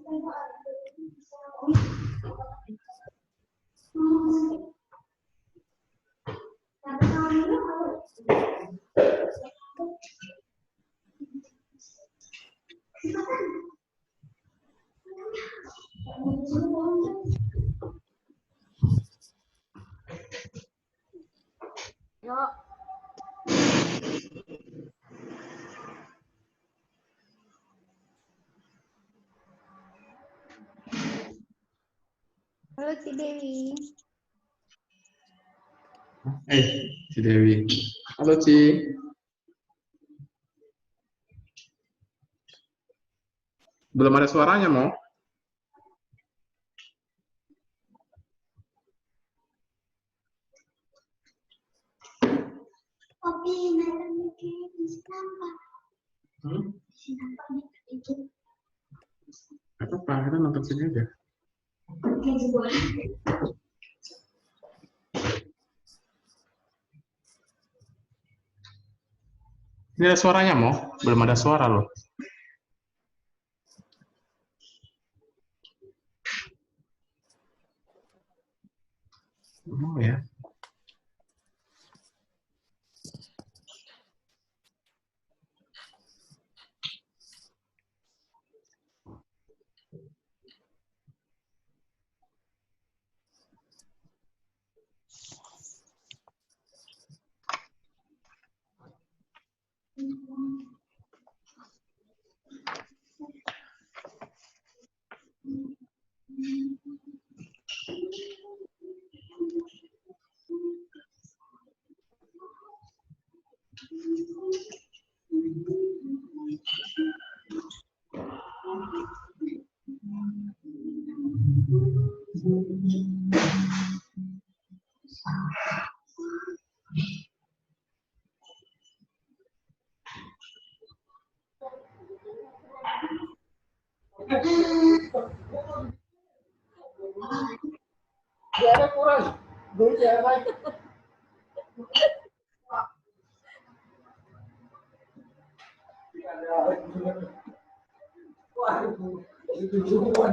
Halo Ci Dewi. Ci Dewi. Halo Ci. Belum ada suaranya, Mo. Apa-apa, kita nonton sini aja. Ini ada suaranya, Mo? Belum ada suara loh. Oh ya. Ada kurang. Dulu ya, baik. Waduh, itu juga.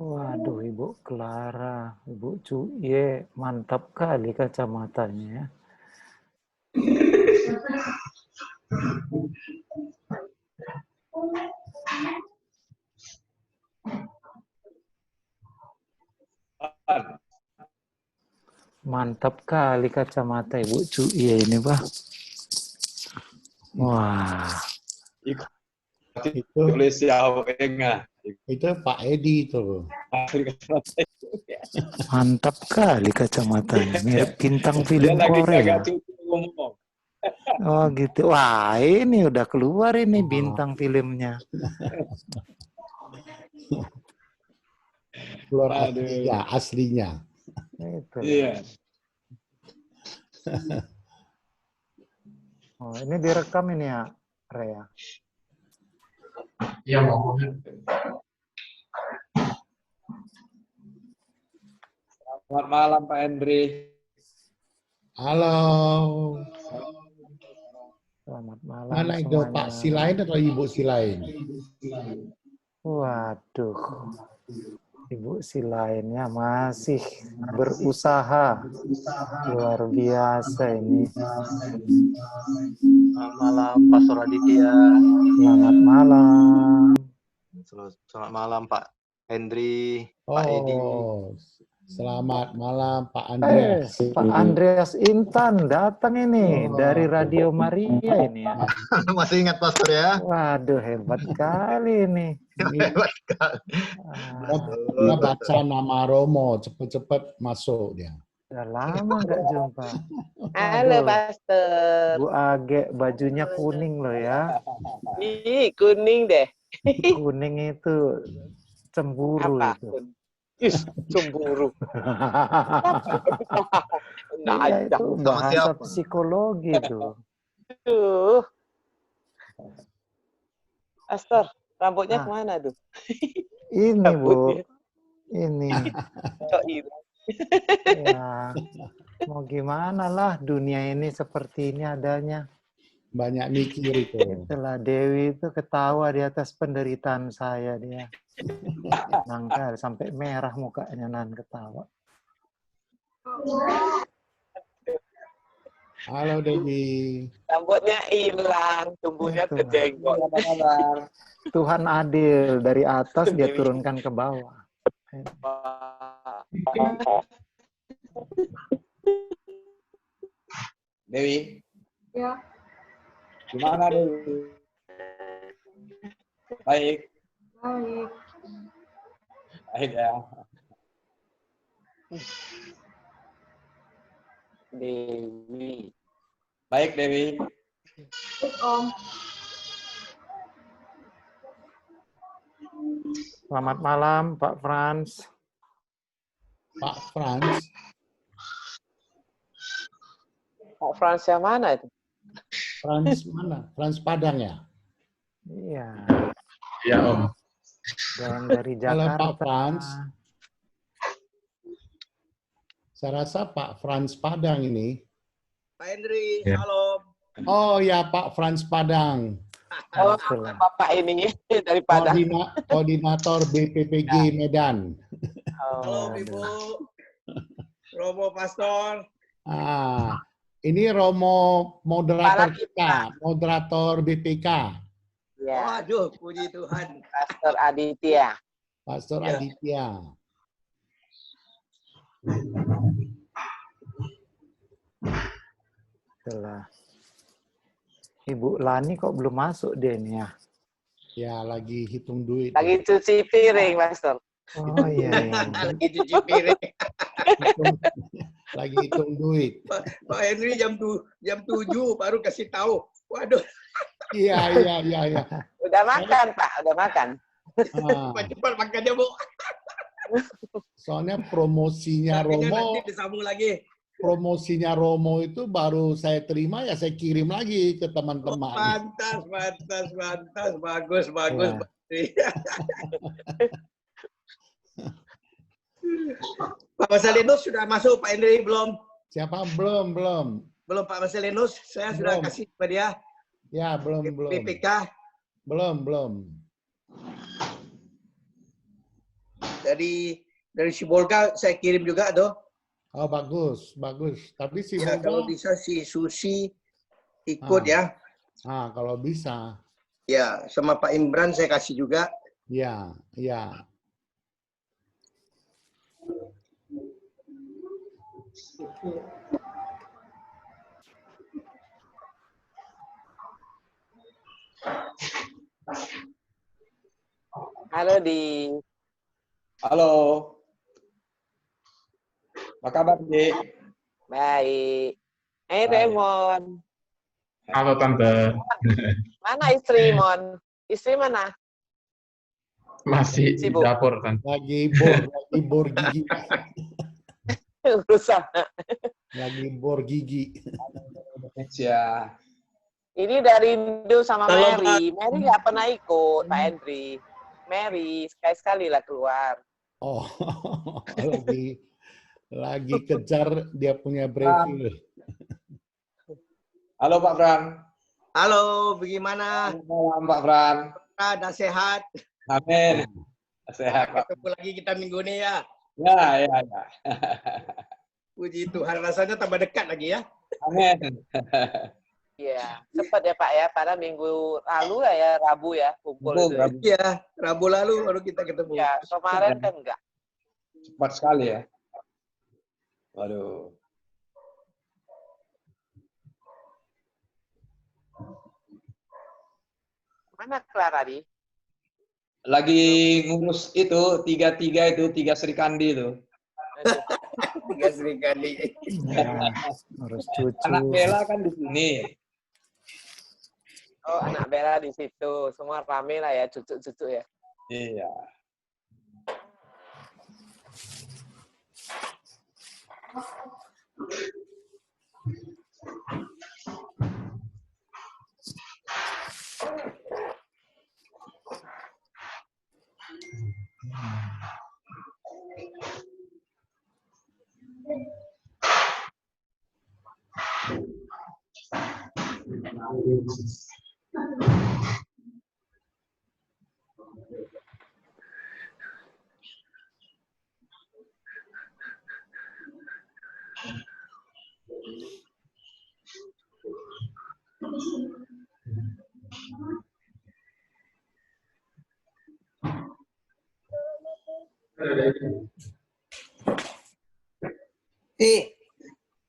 Waduh, Ibu Clara, Ibu Cuye, mantap kali kacamatanya ya. Mantap kali kacamata Ibu Cuye ini, Pak. Wah. Itu tulis Itu Pak Edi itu. Mantap kali kacamatanya, mirip bintang film Korea. Oh gitu. Wah, ini udah keluar ini bintang filmnya. Keluar Aduh. aslinya. Itu. Iya. Oh, ini direkam ini ya, Rea. Iya mau. Selamat malam Pak Hendri. Halo. Selamat malam Mana itu semuanya. Pak Silain atau Ibu Silain? Waduh, Ibu si lainnya masih berusaha. Luar biasa ini. Selamat malam, Pastor Aditya. Selamat malam. Selamat malam, Pak Hendri, Pak Edi. Oh, selamat malam Pak Andreas. Pak Andreas Intan datang ini Oh. dari Radio Maria ini ya. Masih ingat, Pastor ya? Waduh, hebat kali ini. Hebat sekali. Kita baca nama Romo, cepet-cepet masuk dia. Udah lama nggak jumpa. Halo, Aduh, Pastor. Bu Age bajunya kuning loh ya. Ih, kuning deh. Kuning itu cemburu Apa? itu. Is, cemburu. Nah, Iya, aja. itu Sama bahasa siapa? psikologi tuh. Tuh. Pastor, rambutnya Ah. kemana tuh? Ini Bu, Rambutnya ini kok hilang. ya mau gimana lah dunia ini seperti ini adanya. Banyak mikir itu. Itulah Dewi itu ketawa di atas penderitaan saya dia. Nangka sampai merah mukanya nan ketawa. Halo Dewi. Rambutnya hilang, tumbuhnya Itu, kejenggot. Tuhan adil, dari atas dia turunkan ke bawah. Dewi, Ya. gimana Dewi? Baik, Baik. baik ya. Dewi. Baik Dewi. Baik, Om. Selamat malam Pak Frans. Pak Frans. Kok Frans yang mana itu? Frans mana? Frans Padang ya? Iya, Iya Om. dan dari Halo Jakarta. Pak Frans. Saya rasa Pak Frans Padang ini. Pak Hendri, Ya. shalom. Oh ya Pak Frans Padang. Oh, Itulah. Bapak ini daripada. Koordinator BPPG Medan. Shalom Ibu. Romo Pastor. Ah, ini Romo moderator Kepala kita, moderator BPK, Ya, Waduh, puji Tuhan. Pastor Aditya. Pastor Ya. Aditya. Itulah. Ibu Lani kok belum masuk dia nih ya? Ya lagi hitung duit. Lagi cuci piring, Pastor. Oh iya, iya. Lagi cuci piring. Lagi hitung duit. Pak Hendri jam 7 baru kasih tahu. Waduh, Iya. Udah makan, Pak. Udah makan. Ah, cepat makannya Bu. soalnya promosinya Artinya Romo, nanti disambung lagi. itu baru saya terima ya saya kirim lagi ke teman-teman. Mantas. Bagus. Ya. Pak Hendri. Pak Marcelinus sudah masuk Pak Hendri belum? Siapa? Belum. Belum Pak Marcelinus, saya sudah Belum. kasih ke dia. Ya, belum. BPK. Belum. Dari Sibolga saya kirim juga tuh. Oh, bagus. Tapi si Ya, kalau Boga, bisa si Susi ikut ya. kalau bisa. Ya, sama Pak Imran saya kasih juga. Ya. Halo, Di. Halo. Apa kabar, Di? Baik. Baik. Raymond. Halo Tante. Mana istri, Mon? Istri mana? Masih di Sibuk. dapur Tante. lagi bor gigi. Urusan. Lagi bor gigi. Indonesia. Ini dari Indo sama Kalau Mary. Mary nggak pernah ikut, Pak Henry. Mary, sekali-sekali lah keluar. Oh, lagi kejar dia punya Breville. Halo Pak Fran. halo, bagaimana? Selamat malam Pak Fran. Ada sehat? Amin. Sehat Pak. Ketemu lagi kita minggu ini ya. Ya. Puji Tuhan, rasanya tambah dekat lagi ya. Amin. Iya, cepat ya Pak ya. Pada minggu lalu lah ya, Rabu ya, kumpul itu. Ya. Iya, Rabu lalu baru kita ketemu. Ya, kemarin kan enggak. Cepat sekali ya. Waduh. Mana Clara di? Lagi ngurus itu, tiga Sri Kandi itu. Tiga serikali. Ya, harus cucu. Anak Bella kan di sini. Oh, anak Bella di situ. Semua rame lah ya, cucu-cucu ya. Iya.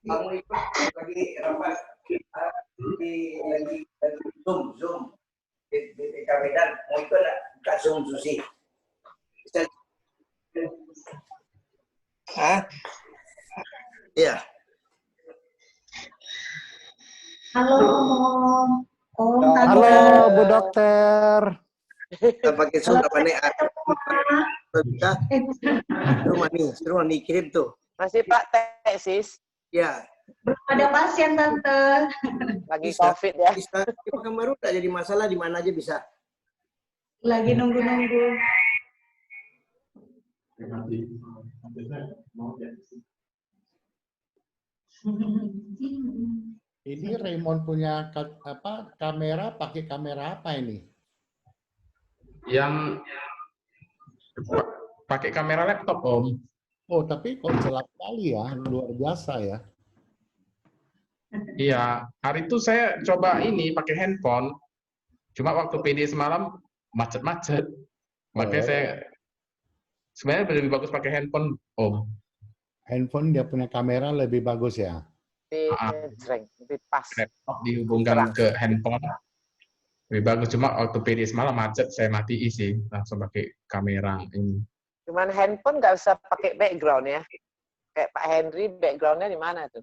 Kamu ikut lagi rapat lagi zoom di Medan mau ikut nggak? Buka zoom Susi. Bisa. Hah? Iya. Halo, Om. Om, Tante. Halo Bu Dokter. Kita pakai zoom apa nih? Bisa. Eh, Suruh nih kirim tuh. Masih Pak tesis, Ya. belum ada pasien, Tante. lagi Bisa. COVID ya. Bisa. Pekan baru tak jadi masalah, di mana aja bisa. Lagi nunggu-nunggu. Ini Raymond punya kamera, pakai kamera apa ini? Yang pakai kamera laptop Om. Oh, tapi kok jelas sekali ya, luar biasa ya. Iya, hari itu saya coba ini pakai handphone. Cuma waktu PD semalam macet-macet. Makanya saya sebenarnya lebih bagus pakai handphone Om. Handphone dia punya kamera lebih bagus ya. Lebih pas. Laptop dihubungkan ke handphone lebih bagus. Cuma waktu PD semalam macet, saya matiin sih, langsung pakai kamera ini. Cuman handphone nggak usah pakai background ya. Kayak Pak Henry, backgroundnya di mana tuh?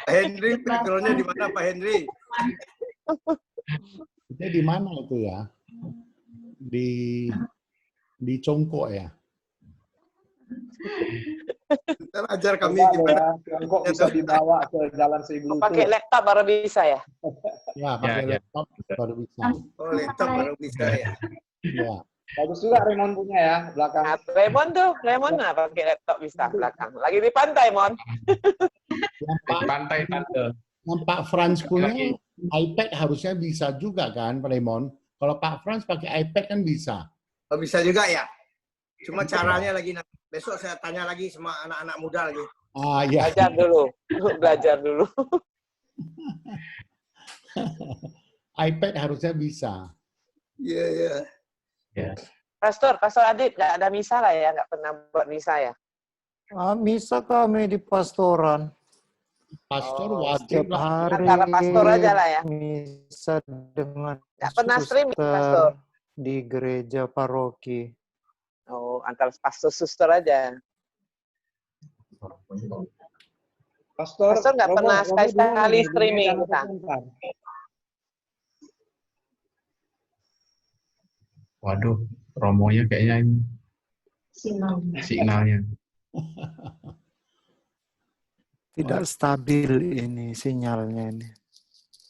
Pak Henry, backgroundnya di mana Pak Henry? Itu di mana itu ya? Di Congkok ya? Kita ajar kami Coba gimana. ya, Tiongkok bisa dibawa ke Jalan Seribu Pakai laptop baru bisa ya? Ya, pakai Ya. laptop baru bisa. Oh, laptop baru bisa ya. Ya. Bagus juga Raymond punya ya, belakang. Nah, Raymond nah pakai laptop bisa belakang. Lagi di pantai, Mon. Di pantai Tante. Yang Pak Frans punya iPad harusnya bisa juga kan, Raymond? Kalau Pak Frans pakai iPad kan bisa. Oh, bisa juga ya. Cuma caranya lagi besok saya tanya lagi sama anak-anak muda lagi. Ah ya. Belajar dulu. Belajar dulu. iPad harusnya bisa. Iya, iya. Pastor Adit nggak ada misa lah ya, nggak pernah buat misa ya. Misa kami di pastoran. Pastor Oh, wajib Setiap lah. hari Antara pastor aja lah ya. misa dengan Nggak pernah streaming, suster pastor. di gereja paroki. Oh, antara pastor suster aja. Pastor nggak Romo, pernah Romo sekali-sekali dulu nih, streaming jangan kita. komentar. Waduh, Romonya kayaknya ini signalnya. Tidak stabil ini sinyalnya ini.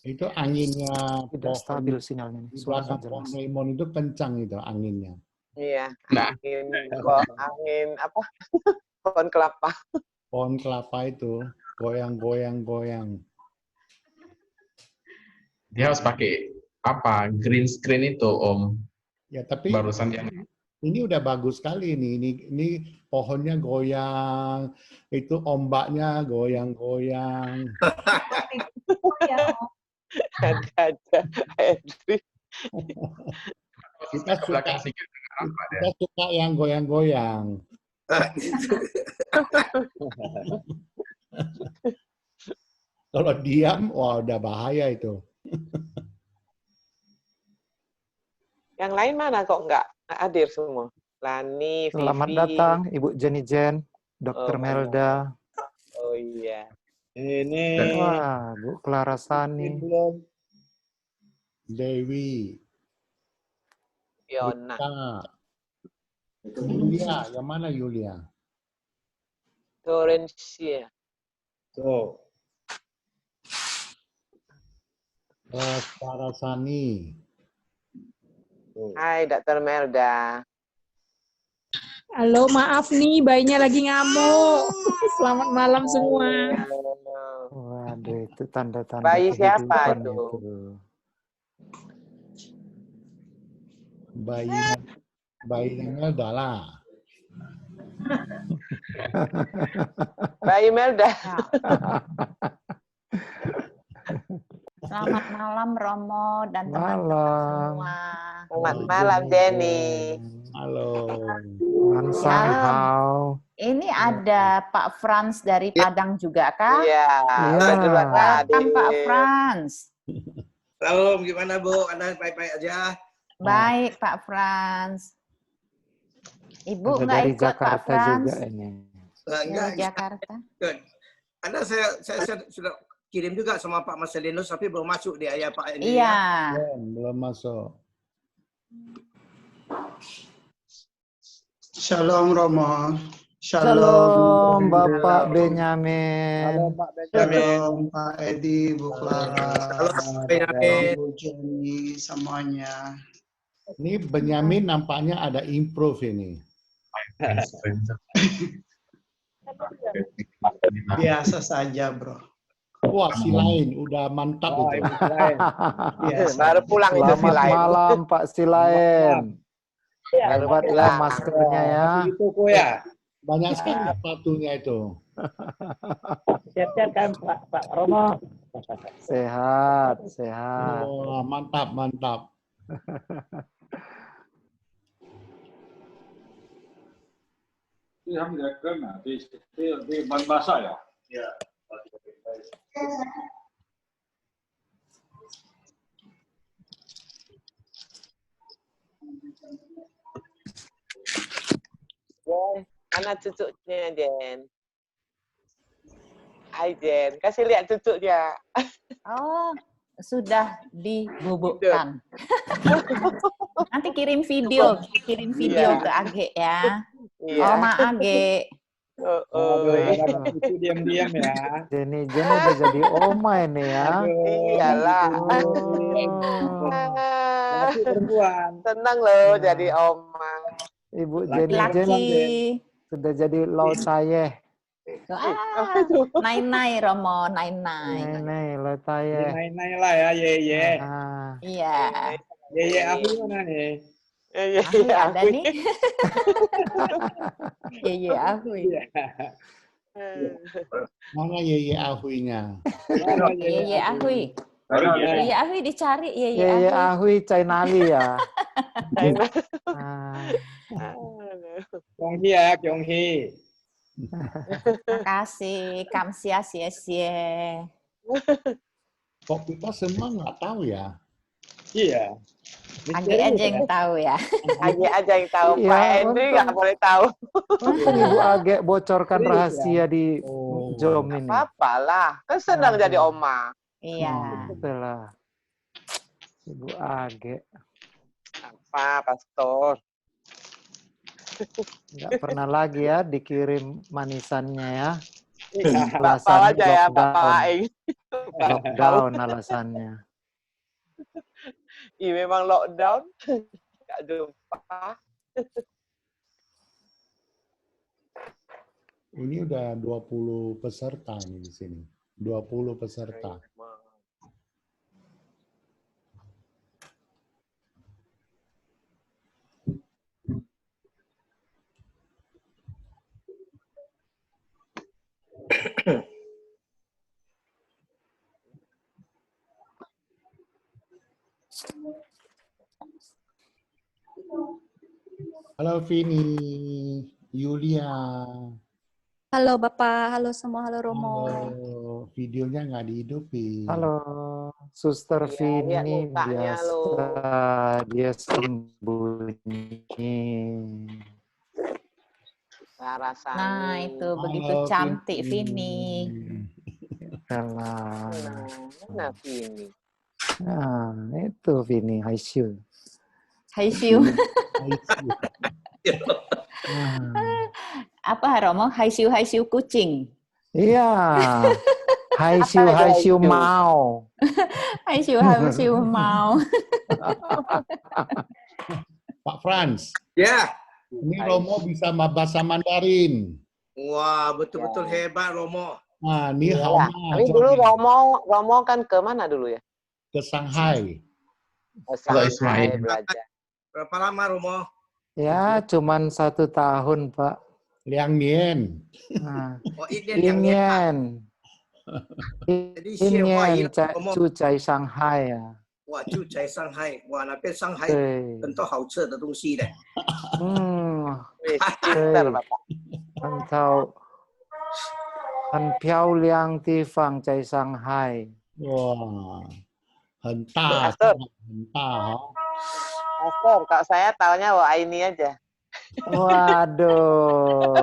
Itu anginnya Tidak pohon stabil sinyalnya ini. di Suara belakang nggak pohon jelas. Raymond itu kencang itu anginnya. Iya, Nah. angin apa? Pohon kelapa. Pohon kelapa itu goyang-goyang-goyang. Dia harus pakai apa? Green screen itu, Om. Ya tapi Barusan yang ini udah bagus sekali ini. Ini pohonnya goyang, itu ombaknya goyang-goyang. Ada Henry. Kita ke belakang sedikit apa dia? Kita suka yang goyang-goyang. Kalau diam, wah udah bahaya itu. Yang lain mana kok nggak hadir semua? Lani, Vivi. Selamat datang Ibu Jenny Jen, Dr. Melda. Oh iya. Ini Wah, Bu Clara Sani. belum. Dewi. Fiona. Yulia, yang mana Yulia? Florencia. Tuh. Sarasani. Hai, Dr. Melda. Halo, maaf nih, bayinya lagi ngamuk. Selamat malam semua. Waduh, itu tanda-tanda Bayi siapa kehidupan itu? Bayinya Melda lah. Bayi Melda. Selamat malam Romo dan teman-teman semua. Selamat malam Jenny. Halo. Somehow. Ini ada Pak Frans dari Padang juga kah? Iya, kebetulan Welcome Pak Frans. Salam, gimana Bu? Anda baik-baik aja? Baik Pak Frans. Ibu Ada nggak dari ikut Pak Jakarta Frans? juga ini. Enggak, Dari Jakarta. Anda saya sudah kirim juga sama Pak Marcelinus, tapi belum masuk dia ya Pak ini. Iya. Belum masuk. Shalom Romo. Shalom Bapak Benyamin. Halo Pak Benjamin. Shalom Pak Edi, Bu Clara. Shalom Benyamin. Bu Jenny, semuanya. Ini Benyamin nampaknya ada improve ini. Biasa saja, Bro. Wah, si lain udah mantap itu. Baru pulang itu si Selamat lain. malam Pak Silain. Hebat ya maskernya ya. Itu kok ya. Banyak sekali sepatunya itu. Siap-siap kan Pak Romo. Sehat, sehat. Oh, mantap, mantap. Di ban basah ya? Iya. Mana cucunya Jen? Hai Jen, kasih lihat cucunya. Oh, sudah dibubukkan. Nanti kirim video ke Age ya. Iya. Oh, Ma Age. Itu diam-diam ya. Jenny udah jadi oma ini ya. Iyalah. Laki perempuan. Senang loh jadi oma. Ibu Laki. sudah jadi laut saya. Nai-nai Romo, nai-nai. Nai laut saya. Nai-nai lah ya, ye. Iya. Ye aku mana nih? Aku ada nih. Ye Ahui. Mana Yeye Ahuinya? Ye Ahui. Ye Ahui dicari Ye Ye Ahui. Ahui Chainali ya. Kyonghi ya, Kyonghi. Makasih, kamsia sia. Kok kita semua nggak tahu ya? Iya. Age aja yang tahu ya. Age aja yang tahu. Iya, Pak Henry nggak boleh tahu. Untung Ibu Age bocorkan Iya. rahasia di Jom ini. Apa lah, kan senang jadi oma. Iya. Itulah. Ibu Age. Apa, Pastor? Nggak pernah lagi ya dikirim manisannya ya. Bapak aja ya, Bapak Aing. Lockdown alasannya. Iya memang lockdown. Nggak jumpa. Ini udah 20 peserta nih di sini. 20 peserta. Halo Vini, Yulia. Halo Bapak, halo semua, halo Romo. Halo, videonya nggak dihidupin. Halo, Suster Lihat Vini mukanya lo. biasa dia sembunyi. Rasanya. Nah, itu begitu Halo, cantik Vini. Vini. Salah. Mana Vini? Nah, itu Vini Haisyu. Hai Siu. Apa Romo? Hai Siu kucing. Iya. Haisyu mau. Hai Siu mau. Pak Frans. Ya. Ini Romo bisa bahasa Mandarin. Wah, betul-betul hebat Romo. Nah, ini Iya. Hama. Tapi dulu Romo kan ke mana dulu ya? Ke Shanghai. Shanghai belajar. Berapa lama Romo? Ya, cuman 1 tahun, Pak. Liang Nien. Nah, Oh, ini yang Jadi siapa Inyen, Romo? Cucai Shanghai ya. 哇，就在上海，哇，那边上海对很多好吃的东西的。Pintar Bapak. 很漂亮地方在上海。哇，很大，Pastor. 很大哈。 Pastor, kalau saya taunya Aini aja. Waduh.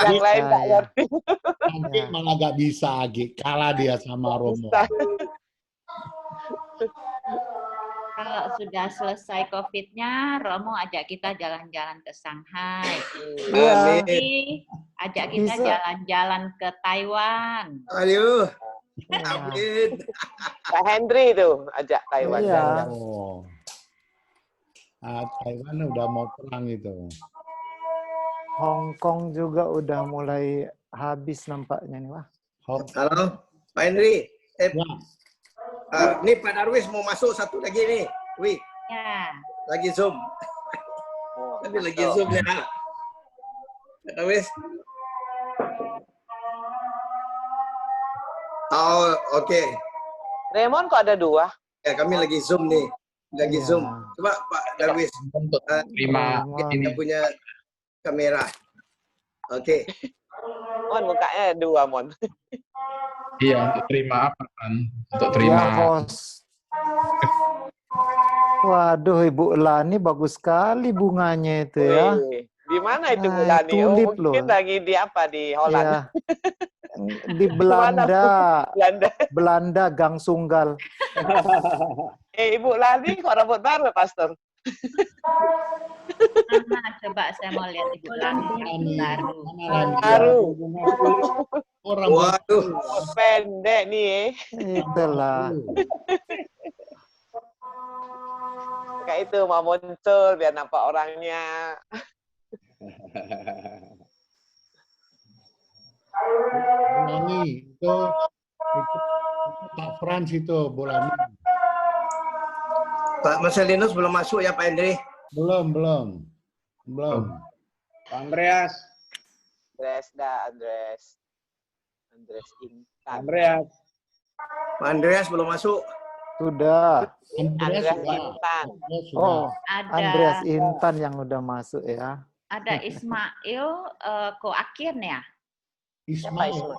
Yang lain nggak ngerti. Nanti malah gak bisa, Agi. Kalah dia sama Romo. Kalau sudah selesai COVID-nya, Romo ajak kita jalan-jalan ke Shanghai. Nanti ajak kita jalan-jalan ke Taiwan. Aduh. Amin. Pak Henry itu ajak Taiwan. Iya. Oh. Ah, Taiwan udah mau perang itu. Hong Kong juga udah mulai habis nampaknya nih, Wah. Halo, Pak Henry. Nih Pak Darwis mau masuk satu lagi nih. Wih. Ya. Lagi Zoom. Tapi lagi Zoom ya. Pak Darwis. Oh, oke. Raymond kok ada 2? Ya, kami lagi Zoom nih. Lagi Zoom. Coba Pak Darwis. Terima kita punya kamera. Oke. Mon, mukanya 2, Mon. Iya, untuk terima apa kan? Untuk terima. Ya, host. Waduh, Ibu Lani bagus sekali bunganya itu ya. Wih, di mana itu Bu Lani? Tulip Mungkin loh. lagi di apa? Di Holland. Ya. Di Belanda. Belanda Gang Sunggal. Ibu Lani kok rambut baru, Pastor? Mana coba saya mau lihat Ibu Lani baru. Baru. Waduh. Pendek nih. Itulah. Kayak itu mau muncul biar nampak orangnya. Bolani itu Pak Frans itu Bolani. Pak Marcelinus belum masuk ya Pak Henry? Belum. Pak Andreas. Andres Intan. Andreas. Pak Andreas belum masuk. Sudah. Andreas Intan. Oh, Ada. Andreas Intan yang udah masuk ya. Ada Ismail Koakir ya? Ismail.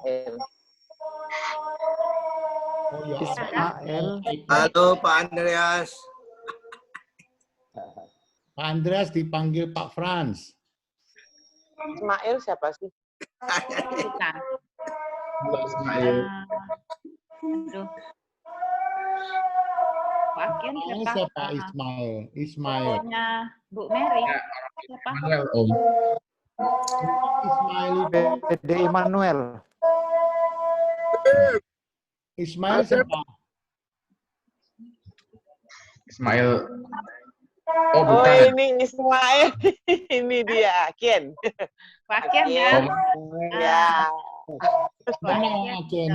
Oh ya, Ismail. Halo Pak Andreas. Pak Andreas dipanggil Pak Franz. Ismail siapa sih? Bukan. Halo Ismail. Aduh. Wakian Ismail siapa? siapa Ismail? Ismail. Tokohnya Bu Mary. Ya, Siapa? Manuel Om. Ismail itu PD Immanuel. Ismail siapa? Ismail. Oh Oh, bukan. ini Ismail. Ini dia, Ken. Wakian ya. Om. Ya. Mana Ken?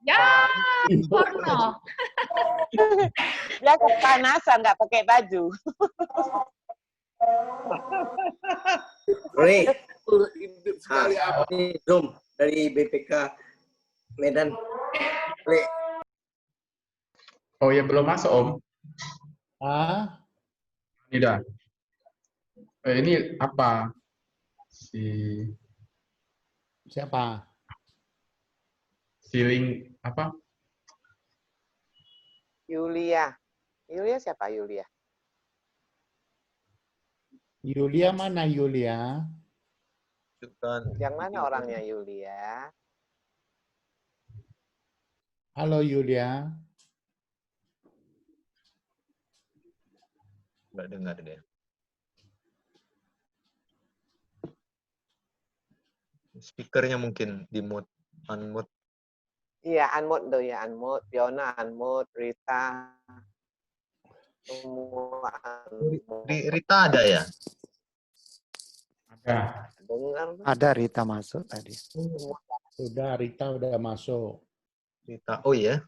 Ya, porno. Dia kepanasan, nggak pakai baju. Roni. Ini Zoom dari BPK Medan. Roni. Oh ya belum masuk Om. Ah, Tidak. Ini apa? siapa? Siling apa? Yulia. Yulia siapa Yulia? Yulia mana Yulia? Yang mana orangnya Yulia? Halo Yulia. Nggak dengar deh. Speakernya mungkin di mute, unmute. Iya, unmute tuh ya, unmute. Fiona unmute, Rita. Semua unmute. Rita ada ya? Ada. Dengar. Ada Rita masuk tadi. Sudah Rita udah masuk. Rita, oh iya.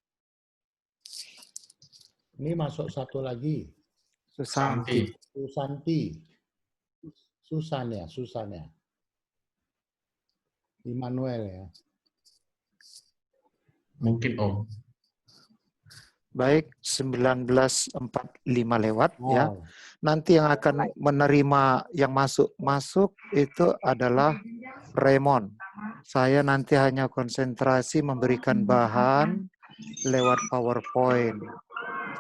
Ini masuk satu lagi. Susanti. Susanti. Susan ya. Immanuel ya. Mungkin Om. Baik, 19.45 lewat ya. Wow. Nanti yang akan menerima yang masuk itu adalah Raymond. Saya nanti hanya konsentrasi memberikan bahan lewat PowerPoint.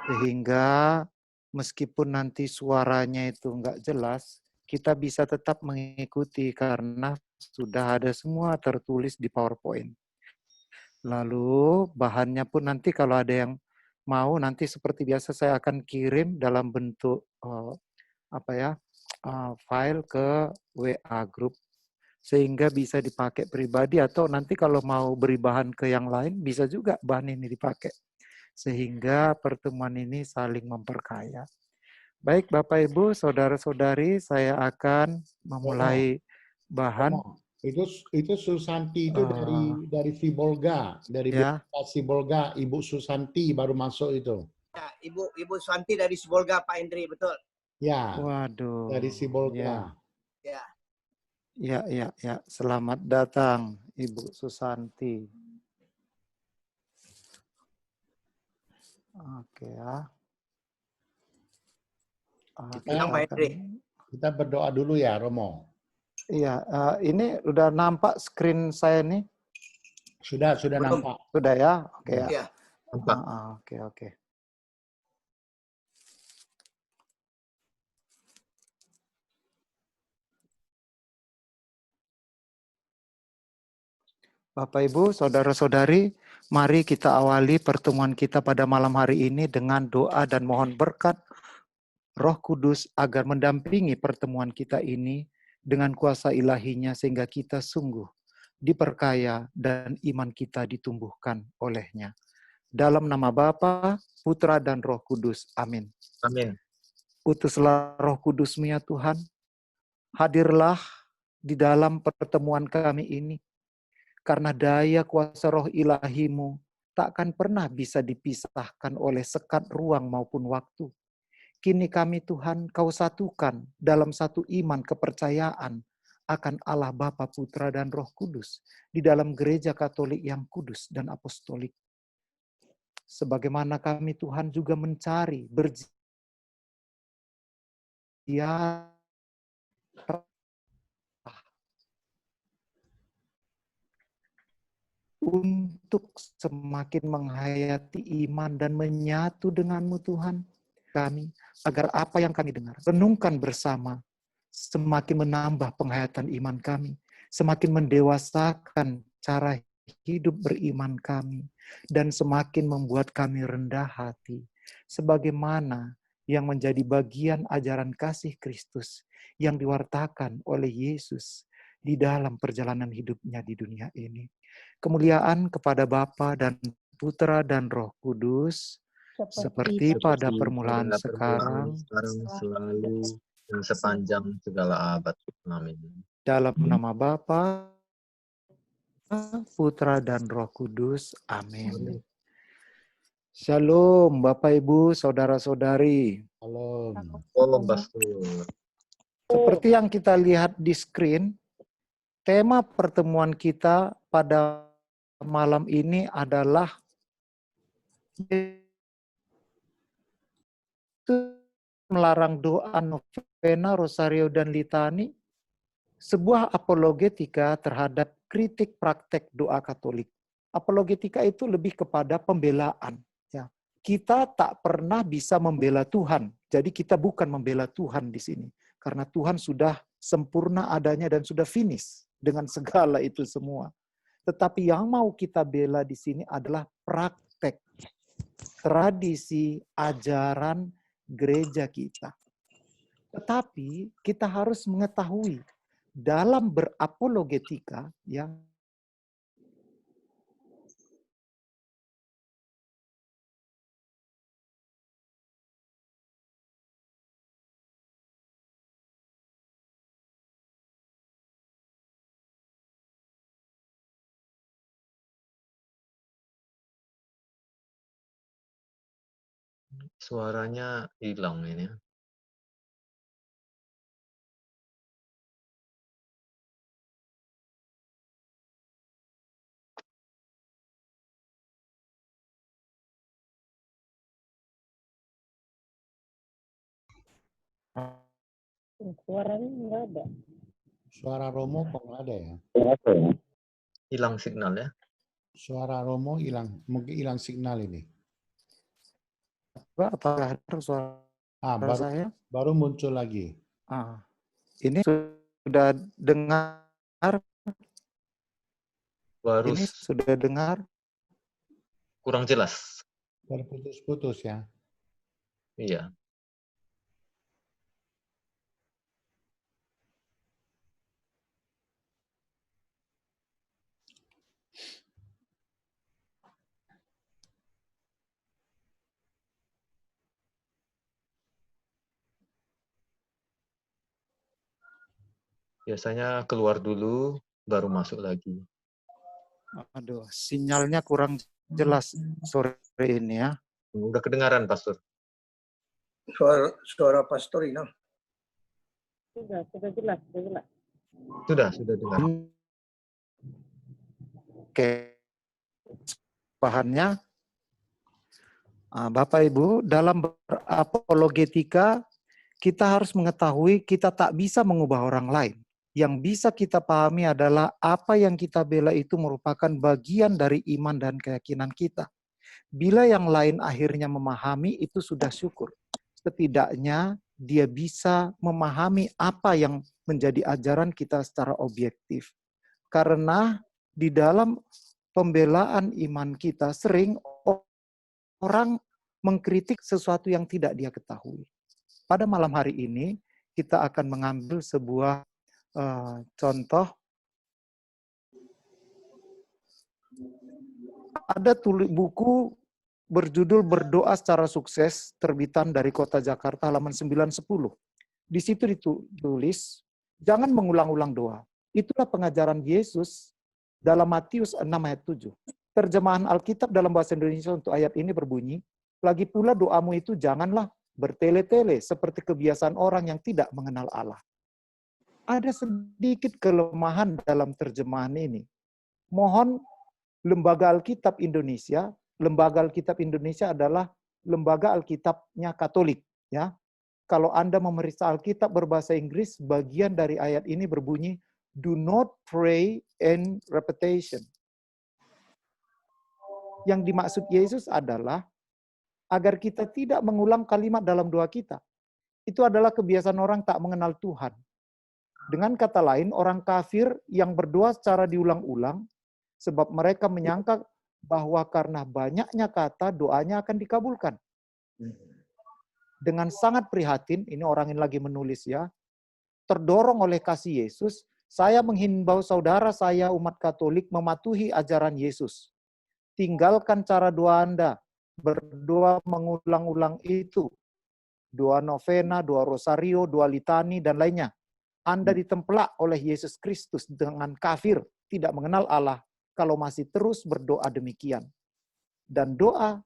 Sehingga meskipun nanti suaranya itu enggak jelas, kita bisa tetap mengikuti karena sudah ada semua tertulis di PowerPoint. Lalu bahannya pun nanti kalau ada yang mau nanti seperti biasa saya akan kirim dalam bentuk file ke WA group sehingga bisa dipakai pribadi atau nanti kalau mau beri bahan ke yang lain bisa juga bahan ini dipakai sehingga pertemuan ini saling memperkaya. Baik Bapak Ibu, saudara-saudari, saya akan memulai bahan. Itu Susanti itu dari Sibolga, dari ya. Sibolga, Ibu Susanti baru masuk itu. Ya, Ibu Susanti dari Sibolga, Pak Hendri, betul. Ya. Waduh. Dari Sibolga. Ya. Ya. Selamat datang Ibu Susanti. Oke ya. Kita berdoa dulu ya, Romo. Iya, ini udah nampak screen saya nih? Sudah nampak. Sudah ya? Oke ya. Iya. Oke. Bapak Ibu, saudara-saudari, mari kita awali pertemuan kita pada malam hari ini dengan doa dan mohon berkat Roh Kudus agar mendampingi pertemuan kita ini dengan kuasa ilahinya sehingga kita sungguh diperkaya dan iman kita ditumbuhkan olehnya. Dalam nama Bapa, Putra, dan Roh Kudus. Amin. Amin. Utuslah Roh Kudus-Mu ya Tuhan. Hadirlah di dalam pertemuan kami ini. Karena daya kuasa roh ilahi-Mu takkan pernah bisa dipisahkan oleh sekat ruang maupun waktu. Kini kami Tuhan, Kau satukan dalam satu iman kepercayaan akan Allah Bapa, Putra, dan Roh Kudus di dalam gereja Katolik yang kudus dan apostolik. Sebagaimana kami Tuhan juga mencari berziarah untuk semakin menghayati iman dan menyatu denganmu Tuhan kami, agar apa yang kami dengar, renungkan bersama, semakin menambah penghayatan iman kami, semakin mendewasakan cara hidup beriman kami, dan semakin membuat kami rendah hati, sebagaimana yang menjadi bagian ajaran kasih Kristus yang diwartakan oleh Yesus di dalam perjalanan hidupnya di dunia ini. Kemuliaan kepada Bapa dan Putra dan Roh Kudus, seperti pada permulaan sekarang, selalu, dan sepanjang segala abad. Amin. dalam nama Bapa, Putra dan Roh Kudus. Amin. Shalom Bapak Ibu, Saudara-saudari. Shalom. Shalom, Pastor. Seperti yang kita lihat di screen, tema pertemuan kita pada malam ini adalah melarang doa novena, rosario, dan litani, sebuah apologetika terhadap kritik praktek doa Katolik. Apologetika itu lebih kepada pembelaan. Ya. Kita tak pernah bisa membela Tuhan, jadi kita bukan membela Tuhan di sini. Karena Tuhan sudah sempurna adanya dan sudah finish dengan segala itu semua. Tetapi yang mau kita bela di sini adalah praktek, tradisi, ajaran gereja kita. Tetapi kita harus mengetahui dalam berapologetika yang Suaranya hilang ini. Suaranya nggak ada. Suara Romo kok nggak ada ya? Hilang signal ya. Suara Romo hilang, mungkin hilang signal ini. apakah ada suara baru, saya? Baru muncul lagi. Ini sudah dengar? Baru Ini sudah dengar? kurang jelas. Terputus-putus ya. Iya. Biasanya keluar dulu, baru masuk lagi. Aduh, sinyalnya kurang jelas sore ini ya. Udah kedengaran, Pastor. Suara Pastor ini. Sudah jelas, sudah jelas. Sudah dengar. Oke. Bahannya, Bapak Ibu, dalam berapologetika, kita harus mengetahui kita tak bisa mengubah orang lain. Yang bisa kita pahami adalah apa yang kita bela itu merupakan bagian dari iman dan keyakinan kita. Bila yang lain akhirnya memahami, itu sudah syukur. Setidaknya dia bisa memahami apa yang menjadi ajaran kita secara objektif. Karena di dalam pembelaan iman kita sering orang mengkritik sesuatu yang tidak dia ketahui. Pada malam hari ini kita akan mengambil sebuah contoh. Ada buku berjudul Berdoa Secara Sukses, terbitan dari Kota Jakarta, halaman 910. Di situ ditulis, jangan mengulang-ulang doa. Itulah pengajaran Yesus dalam Matius 6 ayat 7. Terjemahan Alkitab dalam bahasa Indonesia untuk ayat ini berbunyi, lagi pula doamu itu janganlah bertele-tele seperti kebiasaan orang yang tidak mengenal Allah. Ada sedikit kelemahan dalam terjemahan ini. Mohon Lembaga Alkitab Indonesia adalah lembaga Alkitabnya Katolik. Ya, kalau Anda memeriksa Alkitab berbahasa Inggris, bagian dari ayat ini berbunyi, do not pray in repetition. Yang dimaksud Yesus adalah agar kita tidak mengulang kalimat dalam doa kita. Itu adalah kebiasaan orang tak mengenal Tuhan. Dengan kata lain, orang kafir yang berdoa secara diulang-ulang, sebab mereka menyangka bahwa karena banyaknya kata, doanya akan dikabulkan. Dengan sangat prihatin, ini orang yang lagi menulis ya, terdorong oleh kasih Yesus, saya menghimbau saudara saya umat Katolik mematuhi ajaran Yesus. Tinggalkan cara doa Anda, berdoa mengulang-ulang itu. Doa novena, doa rosario, doa litani, dan lainnya. Anda ditempelak oleh Yesus Kristus dengan kafir, tidak mengenal Allah, kalau masih terus berdoa demikian. Dan doa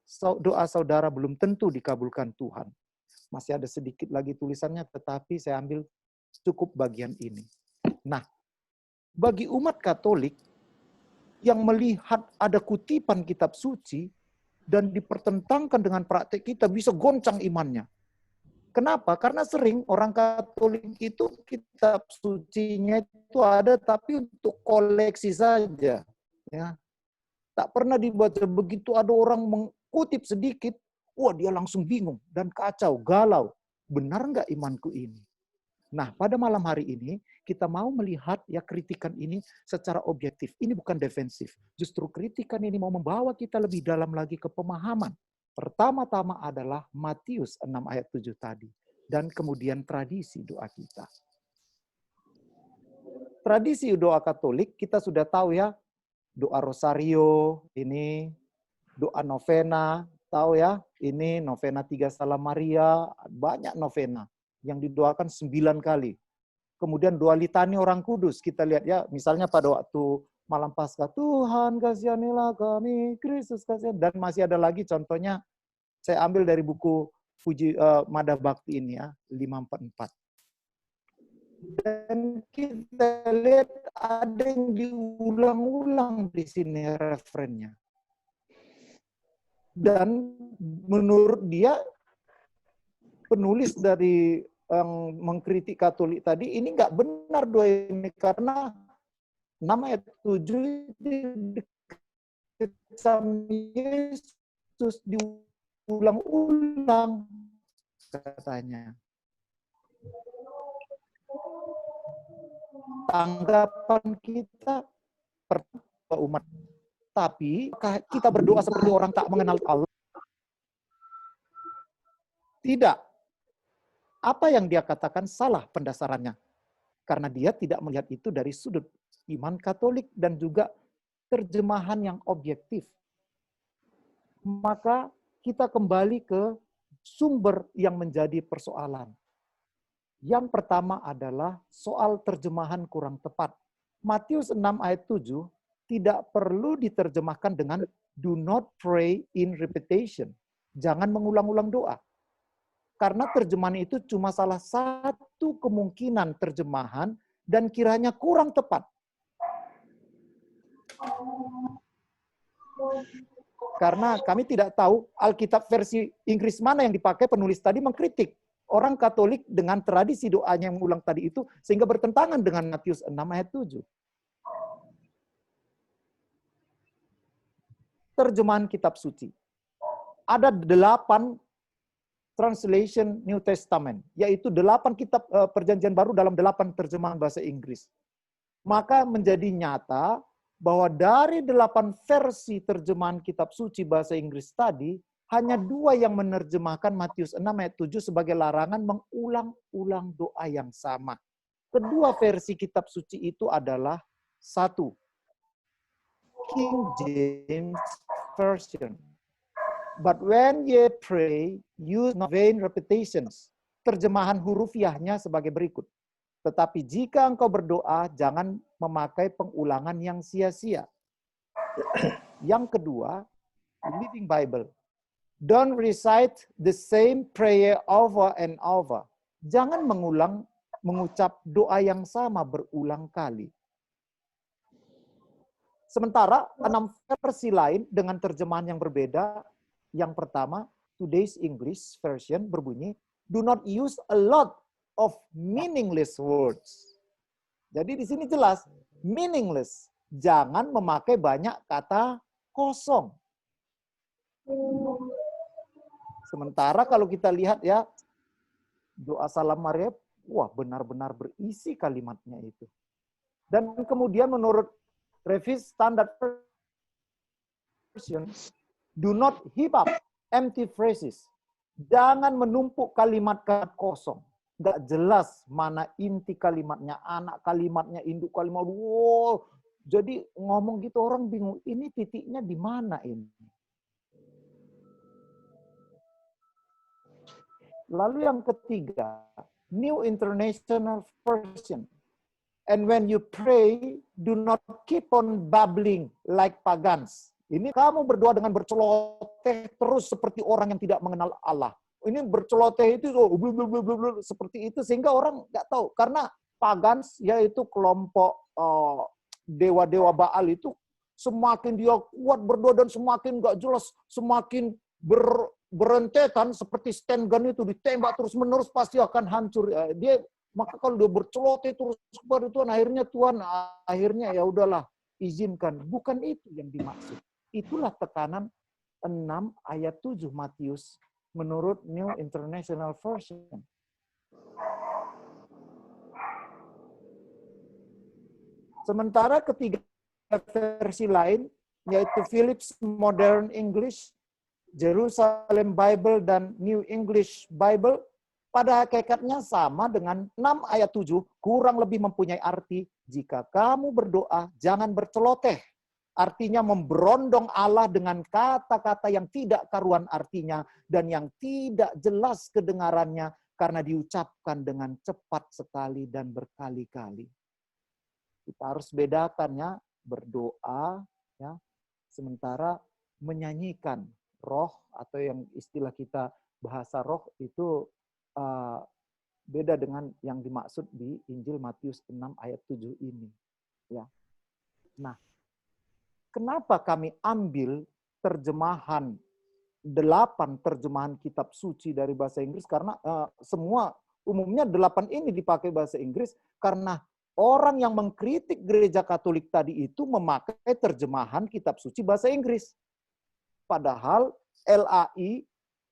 saudara belum tentu dikabulkan Tuhan. Masih ada sedikit lagi tulisannya, tetapi saya ambil cukup bagian ini. Nah, bagi umat Katolik yang melihat ada kutipan kitab suci dan dipertentangkan dengan praktek kita, bisa goncang imannya. Kenapa? Karena sering orang Katolik itu kitab sucinya itu ada, tapi untuk koleksi saja. Ya. Tak pernah dibaca. Begitu ada orang mengutip sedikit, wah dia langsung bingung dan kacau, galau. Benar nggak imanku ini? Nah, pada malam hari ini kita mau melihat ya kritikan ini secara objektif. Ini bukan defensif. Justru kritikan ini mau membawa kita lebih dalam lagi ke pemahaman. Pertama-tama adalah Matius 6 ayat 7 tadi. Dan kemudian tradisi doa kita. Tradisi doa Katolik kita sudah tahu ya. Doa rosario, ini doa novena, tahu ya. Ini novena 3 Salam Maria, banyak novena yang didoakan 9 kali. Kemudian doa litani orang kudus, kita lihat ya, misalnya pada waktu malam Paskah, Tuhan kasihanilah kami, Kristus kasihan, dan masih ada lagi contohnya, saya ambil dari buku Mada Bakti ini ya, 544. Dan kita lihat ada yang diulang-ulang di sini referennya. Dan menurut dia, penulis dari yang mengkritik Katolik tadi, ini nggak benar doa ini, karena 6 ayat 7 sama Yesus diulang-ulang katanya. Tanggapan kita umat, tapi kita berdoa seperti orang tak mengenal Allah. Tidak. Apa yang dia katakan salah pendasarannya. Karena dia tidak melihat itu dari sudut iman Katolik dan juga terjemahan yang objektif. Maka kita kembali ke sumber yang menjadi persoalan. Yang pertama adalah soal terjemahan kurang tepat. Matius 6 ayat 7 tidak perlu diterjemahkan dengan do not pray in repetition. Jangan mengulang-ulang doa. Karena terjemahan itu cuma salah satu kemungkinan terjemahan dan kiranya kurang tepat. Karena kami tidak tahu Alkitab versi Inggris mana yang dipakai, penulis tadi mengkritik orang Katolik dengan tradisi doanya yang mengulang tadi itu, sehingga bertentangan dengan Matius 6 ayat 7. Terjemahan kitab suci. Ada 8 translation New Testament, yaitu 8 kitab perjanjian baru dalam 8 terjemahan bahasa Inggris. Maka menjadi nyata bahwa dari 8 versi terjemahan kitab suci bahasa Inggris tadi, hanya 2 yang menerjemahkan Matius 6 ayat 7 sebagai larangan mengulang-ulang doa yang sama. Kedua versi kitab suci itu adalah 1. King James Version. But when ye pray, use no vain repetitions. Terjemahan hurufiahnya sebagai berikut. Tetapi jika engkau berdoa, jangan memakai pengulangan yang sia-sia. Yang kedua, Living Bible. Don't recite the same prayer over and over. Jangan mengucap doa yang sama berulang kali. Sementara 6 versi lain dengan terjemahan yang berbeda. Yang pertama, Today's English Version berbunyi, do not use a lot of meaningless words. Jadi di sini jelas, meaningless. Jangan memakai banyak kata kosong. Sementara kalau kita lihat ya, doa salam Maria, wah benar-benar berisi kalimatnya itu. Dan kemudian menurut Revised Standard Version, do not heap up empty phrases. Jangan menumpuk kalimat kosong. Nggak jelas mana inti kalimatnya, anak kalimatnya, induk kalimat. Wow. Jadi ngomong gitu orang bingung, ini titiknya di mana ini? Lalu yang ketiga, New International Version. And when you pray, do not keep on babbling like pagans. Ini kamu berdoa dengan berceloteh terus seperti orang yang tidak mengenal Allah. Ini berceloteh itu seperti itu sehingga orang nggak tahu. Karena pagans yaitu kelompok dewa-dewa Baal itu semakin dia kuat berdoa dan semakin nggak jelas, semakin berentetan seperti stand gun itu ditembak terus-menerus pasti akan hancur. Maka kalau dia berceloteh terus kepada Tuhan, akhirnya ya udahlah, izinkan. Bukan itu yang dimaksud. Itulah tekanan 6 ayat 7 Matius menurut New International Version. Sementara ketiga versi lain, yaitu Phillips Modern English, Jerusalem Bible, dan New English Bible, pada hakikatnya sama dengan 6 ayat 7, kurang lebih mempunyai arti, jika kamu berdoa, jangan berceloteh. Artinya memberondong Allah dengan kata-kata yang tidak karuan artinya dan yang tidak jelas kedengarannya karena diucapkan dengan cepat sekali dan berkali-kali. Kita harus bedakan ya, berdoa ya, sementara menyanyikan roh atau yang istilah kita bahasa roh itu beda dengan yang dimaksud di Injil Matius 6 ayat 7 ini. Ya. Nah, kenapa kami ambil terjemahan 8 terjemahan kitab suci dari bahasa Inggris? Karena semua umumnya 8 ini dipakai bahasa Inggris karena orang yang mengkritik gereja Katolik tadi itu memakai terjemahan kitab suci bahasa Inggris. Padahal LAI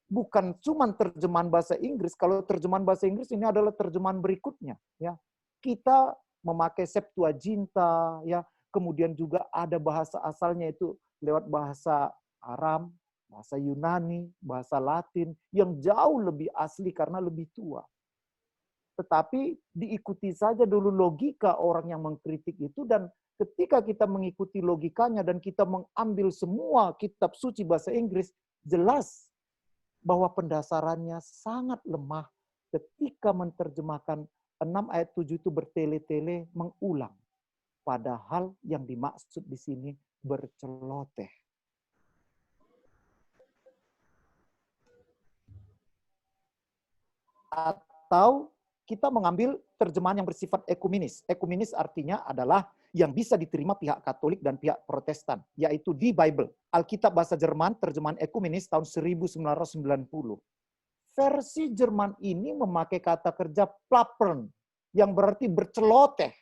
bukan cuma terjemahan bahasa Inggris. Kalau terjemahan bahasa Inggris ini adalah terjemahan berikutnya. Ya, kita memakai Septuaginta, ya. Kemudian juga ada bahasa asalnya itu lewat bahasa Aram, bahasa Yunani, bahasa Latin yang jauh lebih asli karena lebih tua. Tetapi diikuti saja dulu logika orang yang mengkritik itu, dan ketika kita mengikuti logikanya dan kita mengambil semua kitab suci bahasa Inggris, jelas bahwa pendasarannya sangat lemah ketika menerjemahkan 6 ayat 7 itu bertele-tele mengulang. Padahal yang dimaksud di sini berceloteh. Atau kita mengambil terjemahan yang bersifat ekumenis. Ekumenis artinya adalah yang bisa diterima pihak Katolik dan pihak Protestan, yaitu di Bible. Alkitab bahasa Jerman, terjemahan ekumenis tahun 1990. Versi Jerman ini memakai kata kerja plappern, yang berarti berceloteh.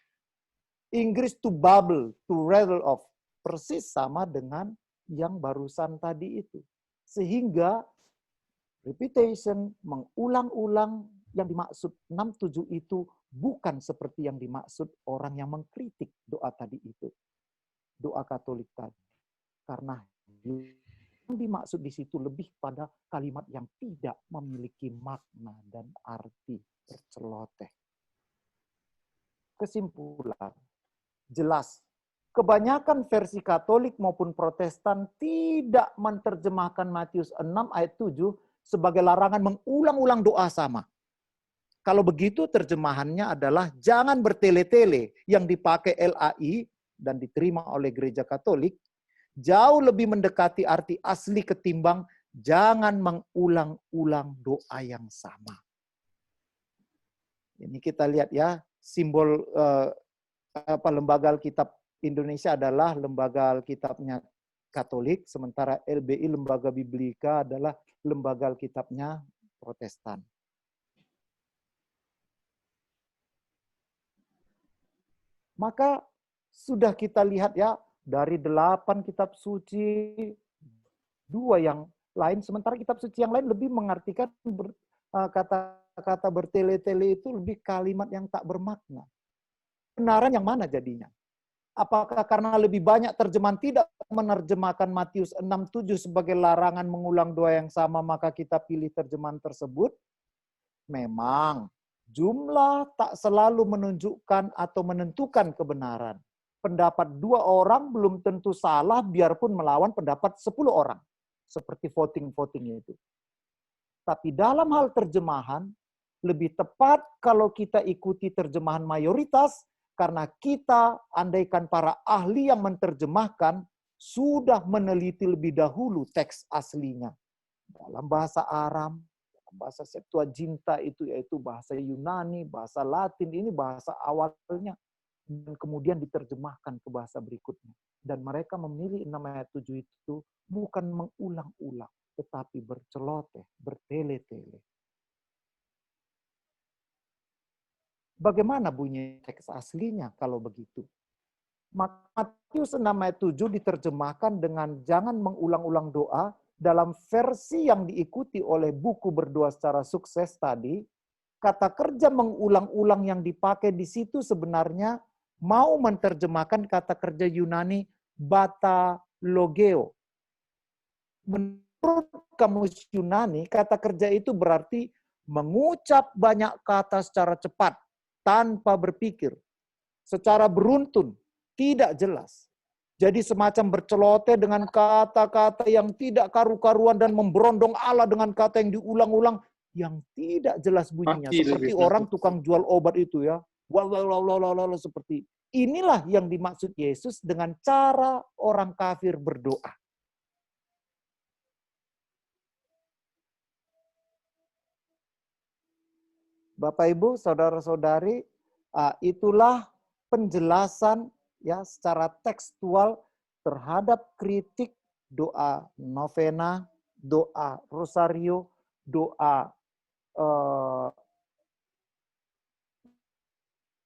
Inggris to babble, to rattle off. Persis sama dengan yang barusan tadi itu. Sehingga repetition, mengulang-ulang yang dimaksud 6-7 itu bukan seperti yang dimaksud orang yang mengkritik doa tadi itu. Doa Katolik tadi. Karena yang dimaksud di situ lebih pada kalimat yang tidak memiliki makna dan arti berceloteh. Kesimpulan. Jelas, kebanyakan versi Katolik maupun Protestan tidak menerjemahkan Matius 6 ayat 7 sebagai larangan mengulang-ulang doa sama. Kalau begitu terjemahannya adalah jangan bertele-tele yang dipakai LAI dan diterima oleh gereja Katolik, jauh lebih mendekati arti asli ketimbang jangan mengulang-ulang doa yang sama. Ini kita lihat ya, simbol lembaga Alkitab Indonesia adalah lembaga Alkitabnya Katolik, sementara LBI Lembaga Biblika adalah lembaga Alkitabnya Protestan. Maka sudah kita lihat ya, dari 8 kitab suci, 2 yang lain, sementara kitab suci yang lain lebih mengartikan kata-kata bertele-tele itu lebih kalimat yang tak bermakna. Kebenaran yang mana jadinya? Apakah karena lebih banyak terjemahan tidak menerjemahkan Matius 6:7 sebagai larangan mengulang doa yang sama, maka kita pilih terjemahan tersebut? Memang, jumlah tak selalu menunjukkan atau menentukan kebenaran. Pendapat 2 orang belum tentu salah biarpun melawan pendapat 10 orang. Seperti voting-voting itu. Tapi dalam hal terjemahan, lebih tepat kalau kita ikuti terjemahan mayoritas, karena kita, andaikan para ahli yang menerjemahkan, sudah meneliti lebih dahulu teks aslinya. Dalam bahasa Aram, dalam bahasa Septuaginta itu yaitu bahasa Yunani, bahasa Latin, ini bahasa awalnya. Dan kemudian diterjemahkan ke bahasa berikutnya. Dan mereka memilih 6 ayat 7 itu bukan mengulang-ulang, tetapi berceloteh, bertele-tele. Bagaimana bunyi teks aslinya kalau begitu? Matius 6 ayat 7 diterjemahkan dengan jangan mengulang-ulang doa. Dalam versi yang diikuti oleh buku berdoa secara sukses tadi, kata kerja mengulang-ulang yang dipakai di situ sebenarnya mau menerjemahkan kata kerja Yunani bata logeo. Menurut kamus Yunani, kata kerja itu berarti mengucap banyak kata secara cepat, tanpa berpikir, secara beruntun, tidak jelas. Jadi semacam berceloteh dengan kata-kata yang tidak karu-karuan dan memberondong Allah dengan kata yang diulang-ulang yang tidak jelas bunyinya. Seperti orang tukang jual obat itu ya. Seperti inilah yang dimaksud Yesus dengan cara orang kafir berdoa. Bapak Ibu, saudara-saudari, itulah penjelasan ya secara tekstual terhadap kritik doa novena, doa rosario, doa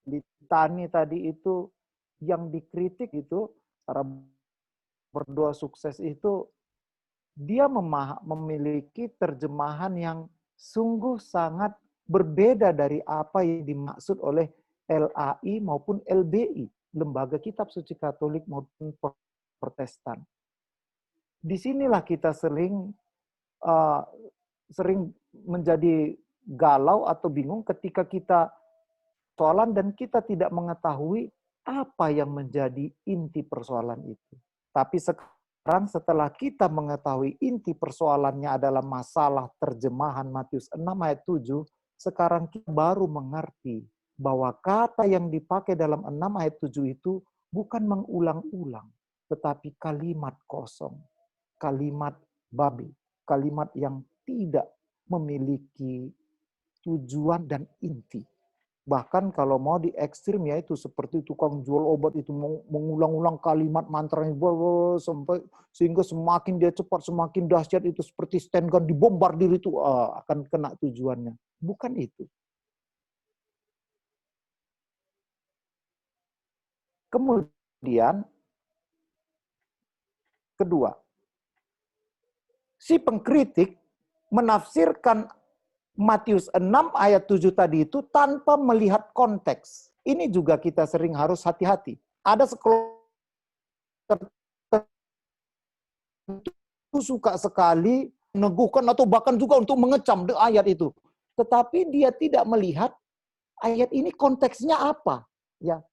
litani tadi itu yang dikritik itu cara berdoa sukses itu dia memiliki terjemahan yang sungguh sangat berbeda dari apa yang dimaksud oleh LAI maupun LBI, Lembaga Kitab Suci Katolik maupun Protestan. Disinilah kita sering menjadi galau atau bingung ketika kita persoalan dan kita tidak mengetahui apa yang menjadi inti persoalan itu. Tapi sekarang setelah kita mengetahui inti persoalannya adalah masalah terjemahan Matius 6 ayat 7, sekarang kita baru mengerti bahwa kata yang dipakai dalam 6 ayat 7 itu bukan mengulang-ulang, tetapi kalimat kosong, kalimat babi, kalimat yang tidak memiliki tujuan dan inti. Bahkan kalau mau di ekstrim ya itu seperti tukang jual obat itu mengulang-ulang kalimat mantranya sampai sehingga semakin dia cepat semakin dahsyat itu seperti stand gun dibombardir itu akan kena tujuannya. Bukan itu. Kemudian kedua, si pengkritik menafsirkan Matius 6 ayat 7 tadi itu tanpa melihat konteks. Ini juga kita sering harus hati-hati. Ada sekelompok suka sekali meneguhkan atau bahkan juga untuk mengecam ayat itu. Tetapi dia tidak melihat ayat ini konteksnya apa. Ya,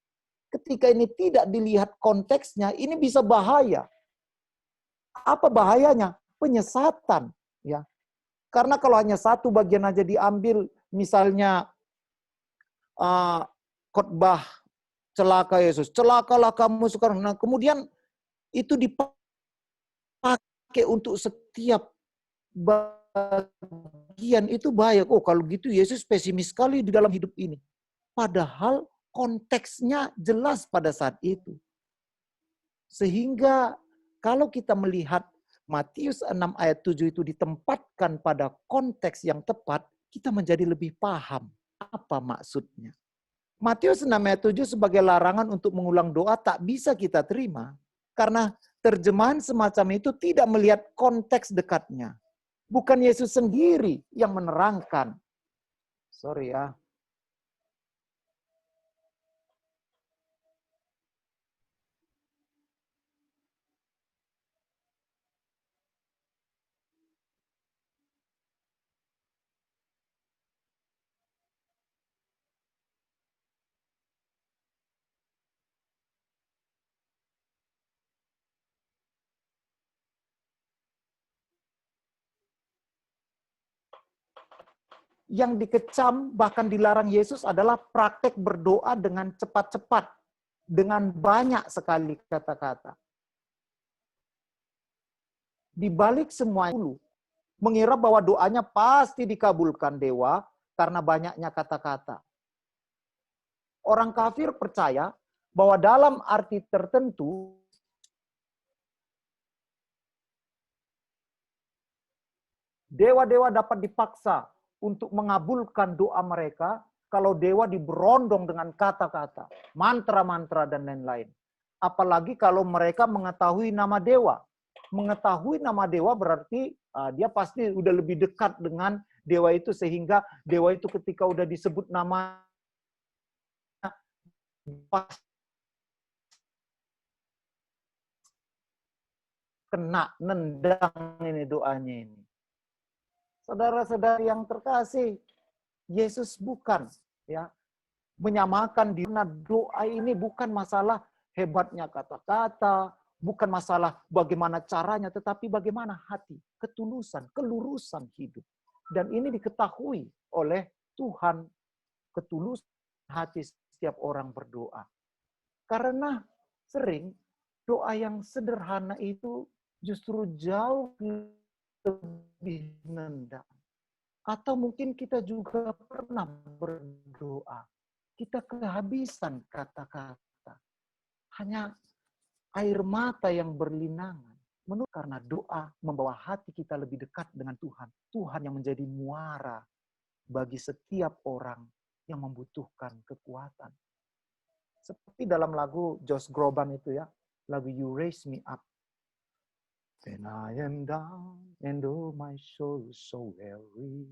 ketika ini tidak dilihat konteksnya, ini bisa bahaya. Apa bahayanya? Penyesatan. Ya. Karena kalau hanya satu bagian aja diambil, misalnya khotbah celaka Yesus, celakalah kamu sekarang. Nah, kemudian itu dipakai untuk setiap bagian, itu bahaya. Oh, kalau gitu Yesus pesimis sekali di dalam hidup ini. Padahal konteksnya jelas pada saat itu. Sehingga kalau kita melihat Matius 6 ayat 7 itu ditempatkan pada konteks yang tepat, kita menjadi lebih paham apa maksudnya. Matius 6 ayat 7 sebagai larangan untuk mengulang doa tak bisa kita terima. Karena terjemahan semacam itu tidak melihat konteks dekatnya. Bukan Yesus sendiri yang menerangkan. Sorry ya. Yang dikecam bahkan dilarang Yesus adalah praktek berdoa dengan cepat-cepat. Dengan banyak sekali kata-kata. Di balik semua itu, mengira bahwa doanya pasti dikabulkan dewa karena banyaknya kata-kata. Orang kafir percaya bahwa dalam arti tertentu, dewa-dewa dapat dipaksa untuk mengabulkan doa mereka kalau dewa diberondong dengan kata-kata, mantra-mantra, dan lain-lain. Apalagi kalau mereka mengetahui nama dewa. Mengetahui nama dewa berarti dia pasti udah lebih dekat dengan dewa itu, sehingga dewa itu ketika udah disebut nama kena, nendang ini doanya ini. Saudara-saudara yang terkasih, Yesus bukan ya menyamakan di mana doa ini bukan masalah hebatnya kata-kata, bukan masalah bagaimana caranya, tetapi bagaimana hati, ketulusan, kelurusan hidup. Dan ini diketahui oleh Tuhan, ketulusan hati setiap orang berdoa. Karena sering doa yang sederhana itu justru jauh lebih nendang. Atau mungkin kita juga pernah berdoa. Kita kehabisan kata-kata. Hanya air mata yang berlinangan. Karena doa membawa hati kita lebih dekat dengan Tuhan. Tuhan yang menjadi muara bagi setiap orang yang membutuhkan kekuatan. Seperti dalam lagu Josh Groban itu ya. Lagu You Raise Me Up. When I am down and oh my soul is so weary.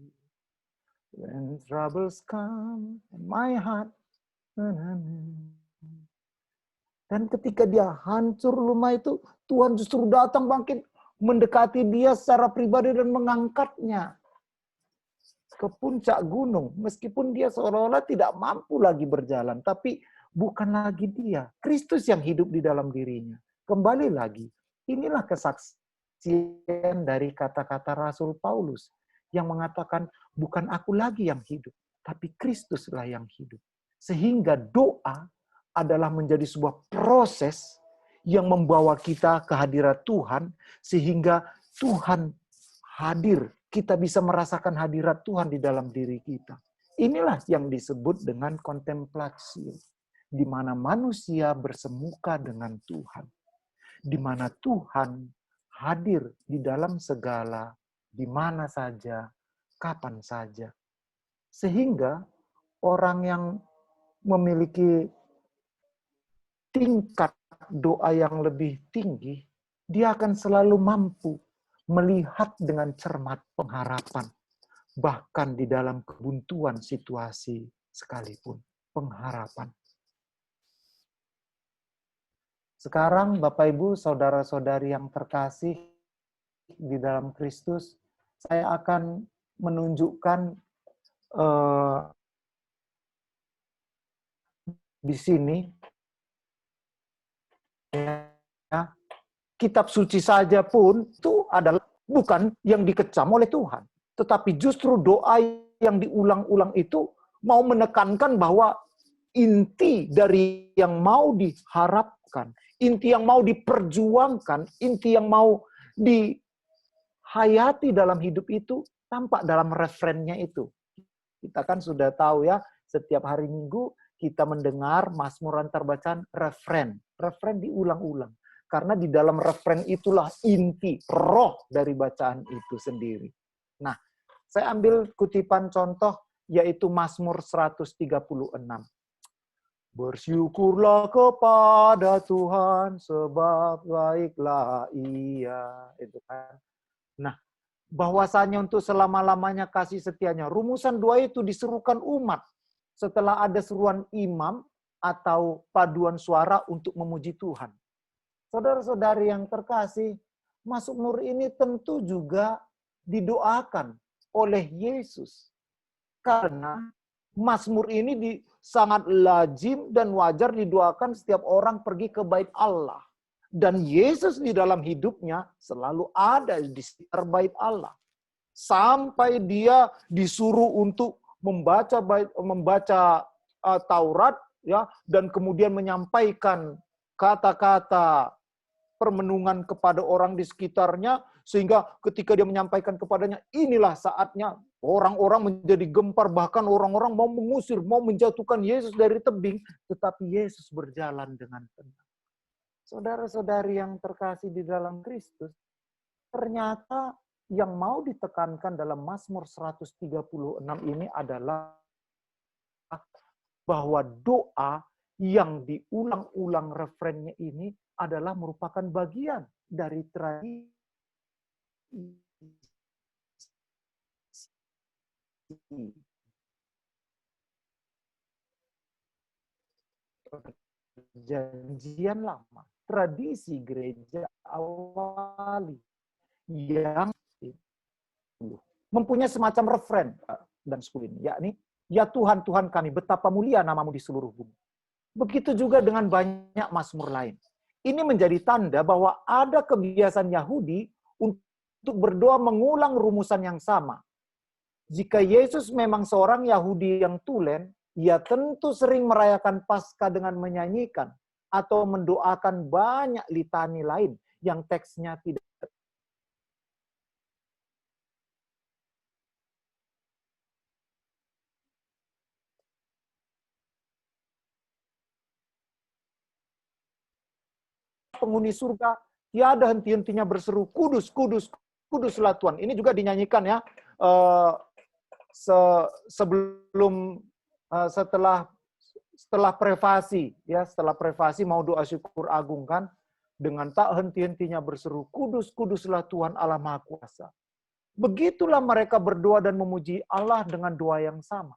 When troubles come and my heart. Dan ketika dia hancur lumah itu, Tuhan justru datang bangkit, mendekati dia secara pribadi dan mengangkatnya ke puncak gunung. Meskipun dia seolah-olah tidak mampu lagi berjalan, tapi bukan lagi dia. Kristus yang hidup di dalam dirinya. Kembali lagi, inilah kesaksian dari kata-kata Rasul Paulus yang mengatakan, bukan aku lagi yang hidup, tapi Kristuslah yang hidup. Sehingga doa adalah menjadi sebuah proses yang membawa kita ke hadirat Tuhan, sehingga Tuhan hadir. Kita bisa merasakan hadirat Tuhan di dalam diri kita. Inilah yang disebut dengan kontemplasi, di mana manusia bersemuka dengan Tuhan. Di mana Tuhan hadir di dalam segala, di mana saja, kapan saja. Sehingga orang yang memiliki tingkat doa yang lebih tinggi, dia akan selalu mampu melihat dengan cermat pengharapan. Bahkan di dalam kebuntuan situasi sekalipun, pengharapan. Sekarang Bapak Ibu, saudara-saudari yang terkasih di dalam Kristus, saya akan menunjukkan di sini ya, kitab suci saja pun itu adalah bukan yang dikecam oleh Tuhan, tetapi justru doa yang diulang-ulang itu mau menekankan bahwa inti dari yang mau diharapkan, inti yang mau diperjuangkan, inti yang mau dihayati dalam hidup itu tampak dalam referennya itu. Kita kan sudah tahu ya, setiap hari Minggu kita mendengar Mazmur antar bacaan referen. Referen diulang-ulang. Karena di dalam referen itulah inti, roh dari bacaan itu sendiri. Nah, saya ambil kutipan contoh, yaitu Mazmur 136. Bersyukurlah kepada Tuhan, sebab baiklah Ia. Itu kan. Nah, bahwasanya untuk selama-lamanya kasih setianya. Rumusan doa itu diserukan umat setelah ada seruan imam atau paduan suara untuk memuji Tuhan. Saudara-saudari yang terkasih, Mazmur ini tentu juga didoakan oleh Yesus. Karena Mazmur ini sangat lazim dan wajar didoakan setiap orang pergi ke bait Allah. Dan Yesus di dalam hidupnya selalu ada di sekitar bait Allah. Sampai dia disuruh untuk membaca Taurat, ya, dan kemudian menyampaikan kata-kata permenungan kepada orang di sekitarnya, sehingga ketika dia menyampaikan kepadanya, inilah saatnya orang-orang menjadi gempar, bahkan orang-orang mau mengusir, mau menjatuhkan Yesus dari tebing, tetapi Yesus berjalan dengan tenang. Saudara-saudari yang terkasih di dalam Kristus, ternyata yang mau ditekankan dalam Mazmur 136 ini adalah bahwa doa yang diulang-ulang refrennya ini adalah merupakan bagian dari tradisi Perjanjian Lama, tradisi gereja awali yang mempunyai semacam refren dan 10 ini, yakni, ya Tuhan, Tuhan kami, betapa mulia namamu di seluruh bumi. Begitu juga dengan banyak mazmur lain. Ini menjadi tanda bahwa ada kebiasaan Yahudi untuk berdoa mengulang rumusan yang sama. Jika Yesus memang seorang Yahudi yang tulen, ia tentu sering merayakan Paskah dengan menyanyikan atau mendoakan banyak litani lain yang teksnya tidak penghuni surga, tiada henti-hentinya berseru, kudus, kudus, kuduslah Tuhan. Ini juga dinyanyikan ya, setelah prevasi, ya, setelah prevasi mau doa syukur agung kan, dengan tak henti-hentinya berseru, kudus, kuduslah Tuhan Allah Maha Kuasa. Begitulah mereka berdoa dan memuji Allah dengan doa yang sama.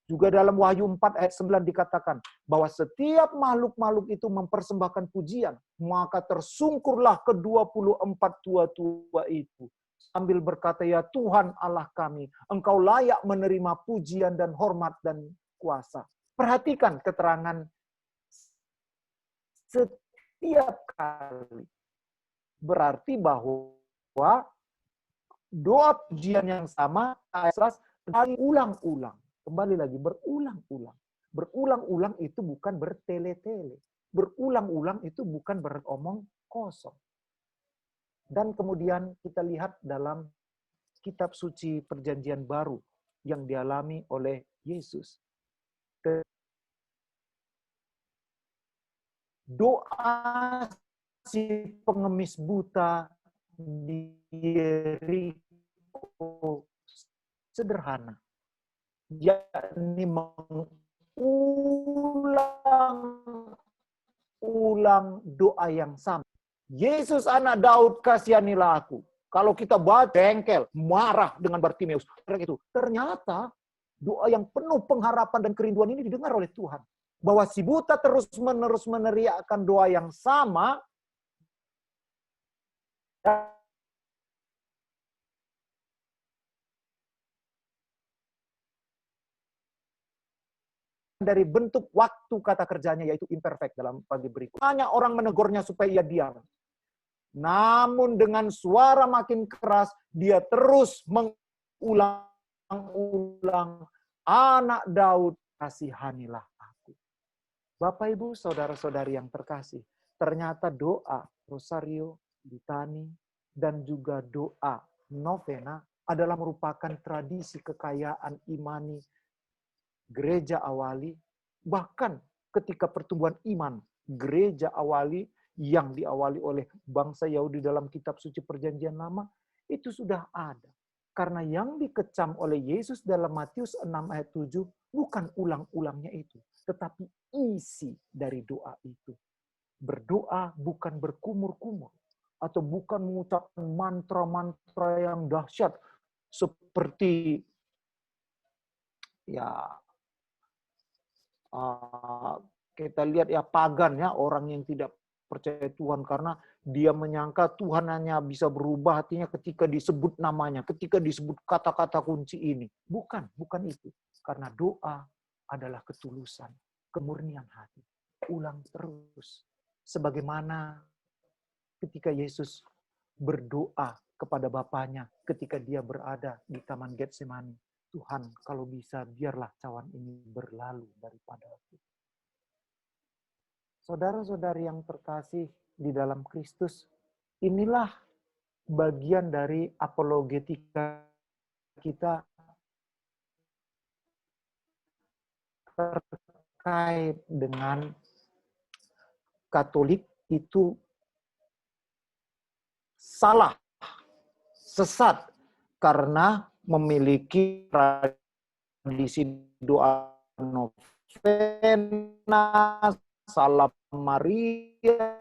Juga dalam Wahyu 4 ayat 9 dikatakan bahwa setiap makhluk-makhluk itu mempersembahkan pujian, maka tersungkurlah ke-24 tua-tua itu sambil berkata, ya Tuhan Allah kami, Engkau layak menerima pujian dan hormat dan kuasa. Perhatikan keterangan setiap kali. Berarti bahwa doa pujian yang sama ulang-ulang. Kembali lagi, berulang-ulang. Berulang-ulang itu bukan bertele-tele. Berulang-ulang itu bukan beromong kosong. Dan kemudian kita lihat dalam kitab suci Perjanjian Baru yang dialami oleh Yesus. Doa si pengemis buta di Yeriko sederhana, yakni mengulang doa yang sama. Yesus anak Daud, kasihanilah aku. Kalau kita baca jengkel, marah dengan Bartimeus, itu ternyata doa yang penuh pengharapan dan kerinduan ini didengar oleh Tuhan. Bahwa si buta terus-menerus meneriakkan doa yang sama, dari bentuk waktu kata kerjanya, yaitu imperfect dalam pagi berikut. Hanya orang menegurnya supaya ia diam. Namun dengan suara makin keras, dia terus mengulang-ulang, anak Daud, kasihanilah aku. Bapak, Ibu, saudara-saudari yang terkasih, ternyata doa rosario, litani, dan juga doa novena adalah merupakan tradisi kekayaan imani gereja awali, bahkan ketika pertumbuhan iman gereja awali yang diawali oleh bangsa Yahudi dalam kitab suci Perjanjian Lama, itu sudah ada. Karena yang dikecam oleh Yesus dalam Matius 6 ayat 7 bukan ulang-ulangnya itu, tetapi isi dari doa itu. Berdoa bukan berkumur-kumur atau bukan mengucapkan mantra-mantra yang dahsyat seperti ya kita lihat ya pagan ya, orang yang tidak percaya Tuhan karena dia menyangka Tuhan hanya bisa berubah hatinya ketika disebut namanya, ketika disebut kata-kata kunci ini. Bukan itu. Karena doa adalah ketulusan, kemurnian hati. Ulang terus. Sebagaimana ketika Yesus berdoa kepada Bapanya ketika dia berada di Taman Getsemani. Tuhan, kalau bisa biarlah cawan ini berlalu daripada aku. Saudara-saudari yang terkasih di dalam Kristus, inilah bagian dari apologetika kita terkait dengan Katolik itu salah, sesat, karena memiliki tradisi doa novena, Salam Maria,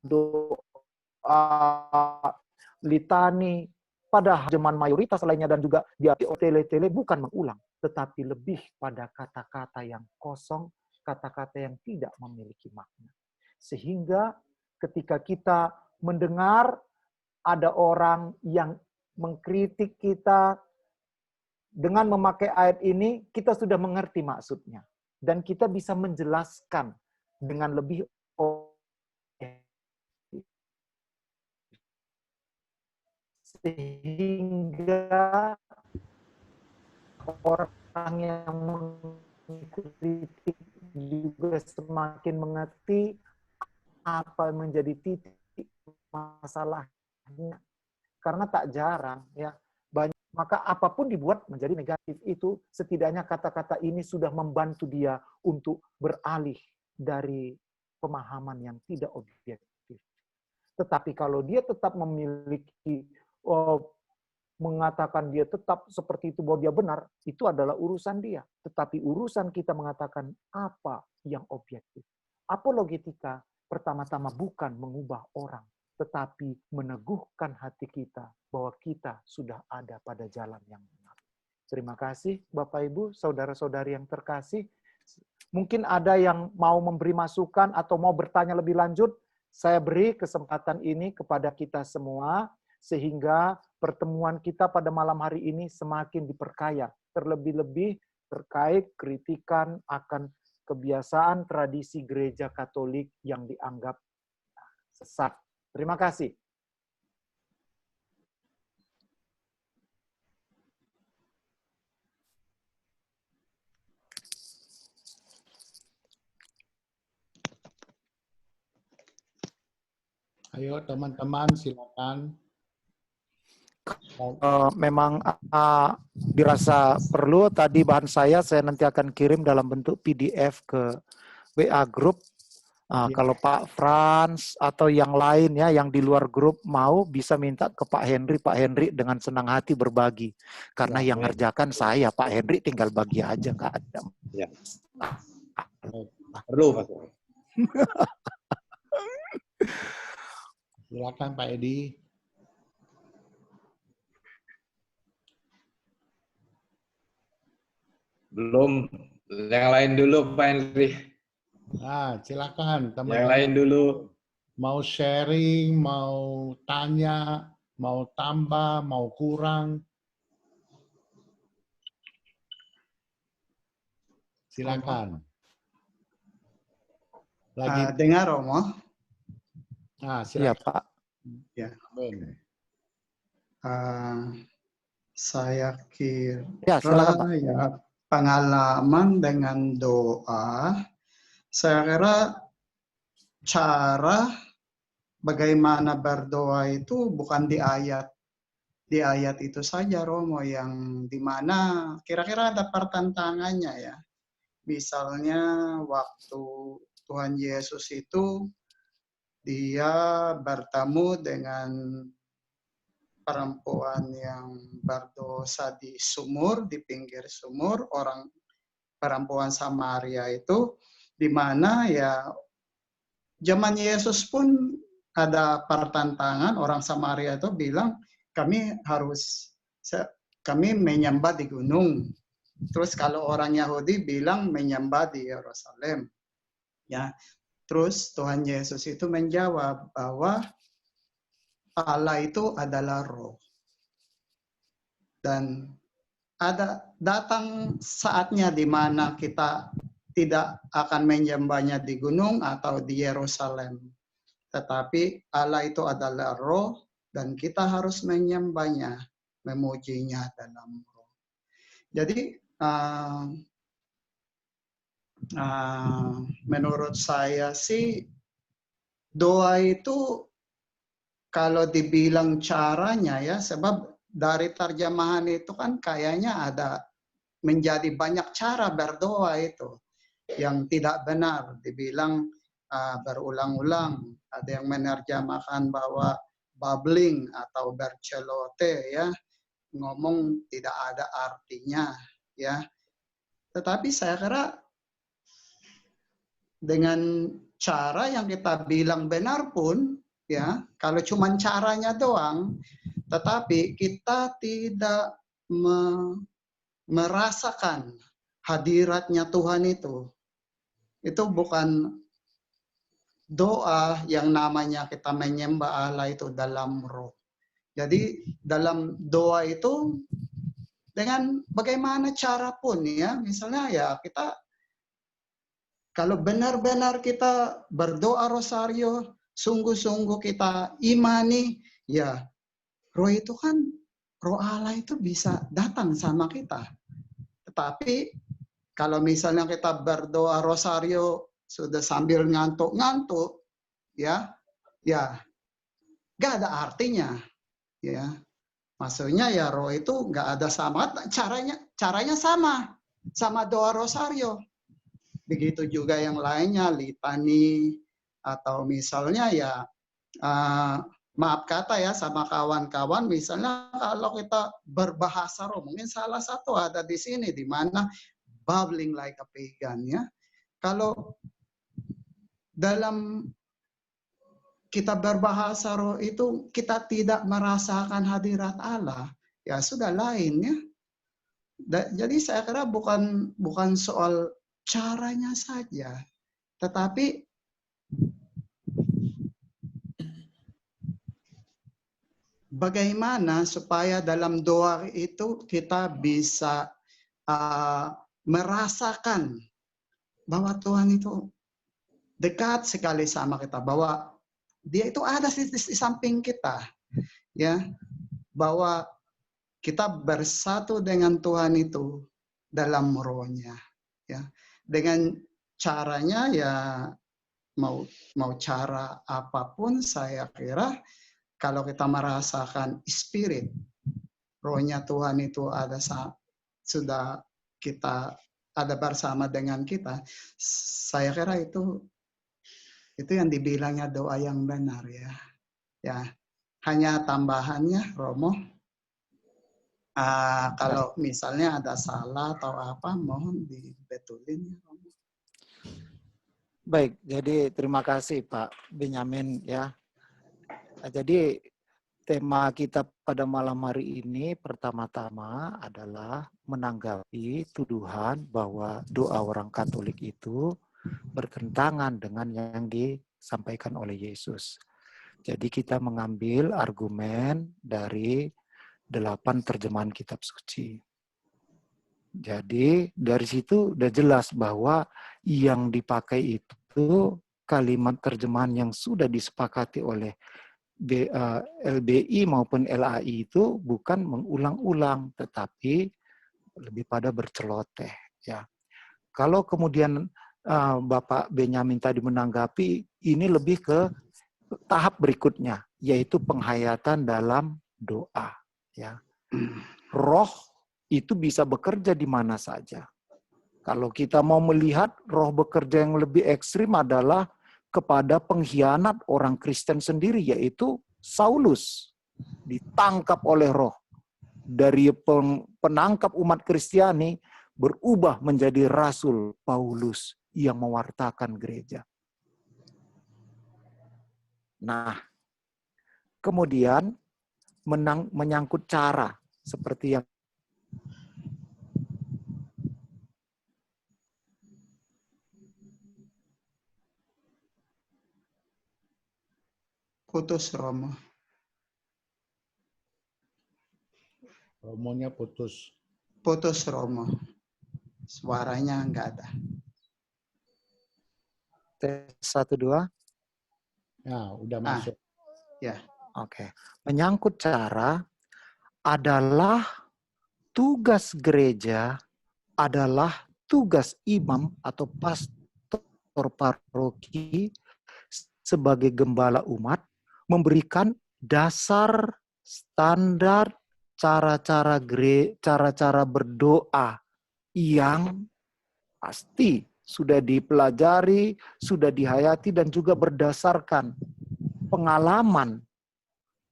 doa litani, pada zaman mayoritas lainnya dan juga di tele-tele bukan mengulang, tetapi lebih pada kata-kata yang kosong, kata-kata yang tidak memiliki makna. Sehingga ketika kita mendengar ada orang yang mengkritik kita dengan memakai ayat ini, kita sudah mengerti maksudnya. Dan kita bisa menjelaskan dengan lebih sehingga orang yang mengkritik juga semakin mengerti apa menjadi titik masalahnya. Karena tak jarang ya, banyak, maka apapun dibuat menjadi negatif itu, setidaknya kata-kata ini sudah membantu dia untuk beralih dari pemahaman yang tidak objektif. Tetapi kalau dia tetap memiliki mengatakan dia tetap seperti itu bahwa dia benar, itu adalah urusan dia. Tetapi urusan kita mengatakan apa yang objektif. Apologetika pertama-tama bukan mengubah orang, tetapi meneguhkan hati kita bahwa kita sudah ada pada jalan yang benar. Terima kasih Bapak Ibu, saudara-saudari yang terkasih. Mungkin ada yang mau memberi masukan atau mau bertanya lebih lanjut, saya beri kesempatan ini kepada kita semua, sehingga pertemuan kita pada malam hari ini semakin diperkaya. Terlebih-lebih terkait kritikan akan kebiasaan tradisi gereja Katolik yang dianggap sesat. Terima kasih. Ayo teman-teman silakan. Memang dirasa perlu, tadi bahan saya nanti akan kirim dalam bentuk PDF ke WA Group. Kalau Pak Frans atau yang lain ya, yang di luar grup mau, bisa minta ke Pak Henry dengan senang hati berbagi. Karena yang ngerjakan saya, Pak Henry tinggal bagi aja, nggak ada. Ya. Perlu, Pak. Silakan Pak Edi. Belum, yang lain dulu Pak Henry. Silakan teman-teman. Yang lain dulu. Mau sharing, mau tanya, mau tambah, mau kurang. Silakan. Lagi dengar Romo? Silakan. Iya Pak. Ya. Saya kira silakan, Pak. Ya, pengalaman dengan doa, saya kira cara bagaimana berdoa itu bukan di ayat itu saja Romo, yang dimana kira-kira ada pertentangannya ya. Misalnya waktu Tuhan Yesus itu dia bertemu dengan perempuan yang berdosa di sumur, di pinggir sumur, perempuan Samaria itu, di mana ya zaman Yesus pun ada pertentangan, orang Samaria itu bilang kami menyembah di gunung. Terus kalau orang Yahudi bilang menyembah di Yerusalem. Ya. Terus Tuhan Yesus itu menjawab bahwa Allah itu adalah roh. Dan ada datang saatnya di mana kita tidak akan menyembahnya di gunung atau di Yerusalem. Tetapi Allah itu adalah roh dan kita harus menyembahnya, memujinya dalam roh. Jadi menurut saya sih doa itu kalau dibilang caranya ya, sebab dari terjemahan itu kan kayaknya ada menjadi banyak cara berdoa itu yang tidak benar, dibilang berulang-ulang. Ada yang menerjemahkan bahwa babbling atau bercelote ya, ngomong tidak ada artinya ya. Tetapi saya kira dengan cara yang kita bilang benar pun ya, kalau cuma caranya doang, tetapi kita tidak merasakan hadiratnya Tuhan itu bukan doa yang namanya kita menyembah Allah itu dalam roh. Jadi dalam doa itu dengan bagaimana cara pun ya, misalnya ya kita kalau benar-benar kita berdoa rosario, sungguh-sungguh kita imani, ya roh itu kan, roh Allah itu bisa datang sama kita. Tetapi kalau misalnya kita berdoa rosario sudah sambil ngantuk-ngantuk, ya gak ada artinya, ya. Maksudnya ya roh itu gak ada sama, caranya sama doa rosario. Begitu juga yang lainnya, litani atau misalnya ya maaf kata ya sama kawan-kawan, misalnya kalau kita berbahasa roh, mungkin salah satu ada di sini di mana babbling like a pagan ya. Kalau dalam kita berbahasa roh itu kita tidak merasakan hadirat Allah, ya sudah lain ya. Jadi saya kira bukan soal caranya saja, tetapi bagaimana supaya dalam doa itu kita bisa merasakan bahwa Tuhan itu dekat sekali sama kita, bahwa Dia itu ada di samping kita, ya, bahwa kita bersatu dengan Tuhan itu dalam rohnya, ya, dengan caranya ya mau cara apapun saya kira kalau kita merasakan spirit, rohnya Tuhan itu ada sudah kita ada bersama dengan kita, saya kira itu yang dibilangnya doa yang benar ya. Ya, hanya tambahannya Romo, kalau misalnya ada salah atau apa, mohon dibetulin ya Romo. Baik, jadi terima kasih Pak Benyamin ya. Jadi tema kita pada malam hari ini pertama-tama adalah menanggapi tuduhan bahwa doa orang Katolik itu bertentangan dengan yang disampaikan oleh Yesus. Jadi kita mengambil argumen dari 8 terjemahan kitab suci. Jadi dari situ udah jelas bahwa yang dipakai itu kalimat terjemahan yang sudah disepakati oleh LBI maupun LAI itu bukan mengulang-ulang, tetapi lebih pada berceloteh. Ya. Kalau kemudian Bapak Benyamin tadi menanggapi, ini lebih ke tahap berikutnya, yaitu penghayatan dalam doa. Ya. Roh itu bisa bekerja di mana saja. Kalau kita mau melihat roh bekerja yang lebih ekstrim adalah kepada pengkhianat orang Kristen sendiri, yaitu Saulus. Ditangkap oleh roh. Dari penangkap umat Kristiani, berubah menjadi Rasul Paulus yang mewartakan gereja. Nah, Kemudian menyangkut cara seperti yang Putus Romo. Romonya putus. Putus Romo. Suaranya nggak ada. tes 1 2. Nah, udah masuk. Ya. Oke. Menyangkut cara adalah tugas gereja, adalah tugas imam atau pastor paroki sebagai gembala umat memberikan dasar standar cara-cara berdoa yang pasti sudah dipelajari, sudah dihayati dan juga berdasarkan pengalaman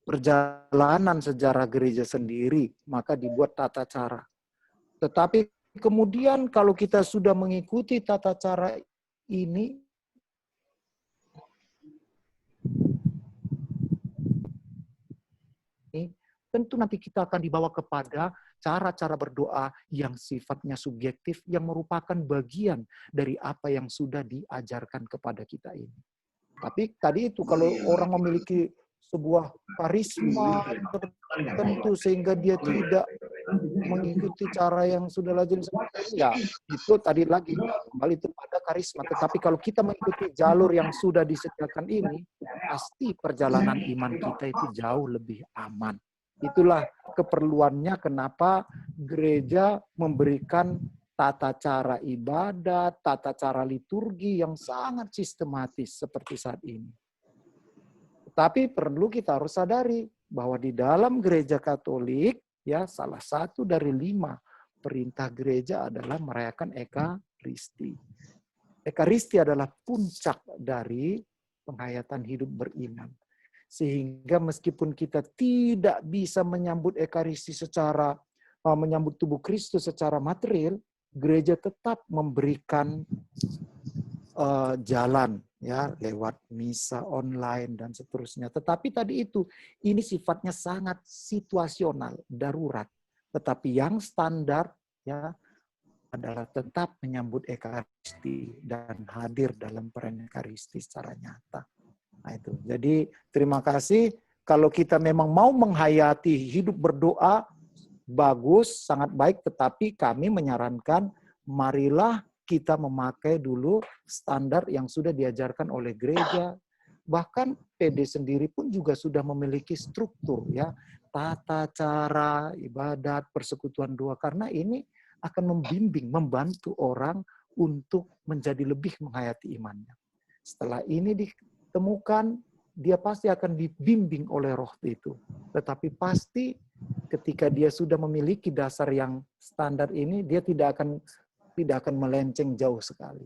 perjalanan sejarah gereja sendiri, maka dibuat tata cara. Tetapi kemudian kalau kita sudah mengikuti tata cara ini, tentu nanti kita akan dibawa kepada cara-cara berdoa yang sifatnya subjektif, yang merupakan bagian dari apa yang sudah diajarkan kepada kita ini. Tapi tadi itu kalau orang memiliki sebuah karisma tertentu sehingga dia tidak mengikuti cara yang sudah lazim, ya itu tadi lagi kembali itu pada karisma. Tetapi kalau kita mengikuti jalur yang sudah disediakan ini, pasti perjalanan iman kita itu jauh lebih aman. Itulah keperluannya kenapa gereja memberikan tata cara ibadat, tata cara liturgi yang sangat sistematis seperti saat ini. Tapi perlu kita harus sadari bahwa di dalam gereja Katolik, ya salah satu dari 5 perintah gereja adalah merayakan Ekaristi. Ekaristi adalah puncak dari penghayatan hidup beriman. Sehingga meskipun kita tidak bisa menyambut Ekaristi secara menyambut tubuh Kristus secara material, gereja tetap memberikan jalan ya lewat misa online dan seterusnya. Tetapi tadi itu ini sifatnya sangat situasional, darurat. Tetapi yang standar ya adalah tetap menyambut Ekaristi dan hadir dalam peran Ekaristi secara nyata. Nah itu. Jadi terima kasih. Kalau kita memang mau menghayati hidup berdoa, bagus, sangat baik. Tetapi kami menyarankan, marilah kita memakai dulu standar yang sudah diajarkan oleh gereja. Bahkan PD sendiri pun juga sudah memiliki struktur, ya, tata cara ibadat, persekutuan doa. Karena ini akan membimbing, membantu orang untuk menjadi lebih menghayati imannya. Setelah ini ditemukan, dia pasti akan dibimbing oleh roh itu. Tetapi pasti ketika dia sudah memiliki dasar yang standar ini, dia tidak akan melenceng jauh sekali.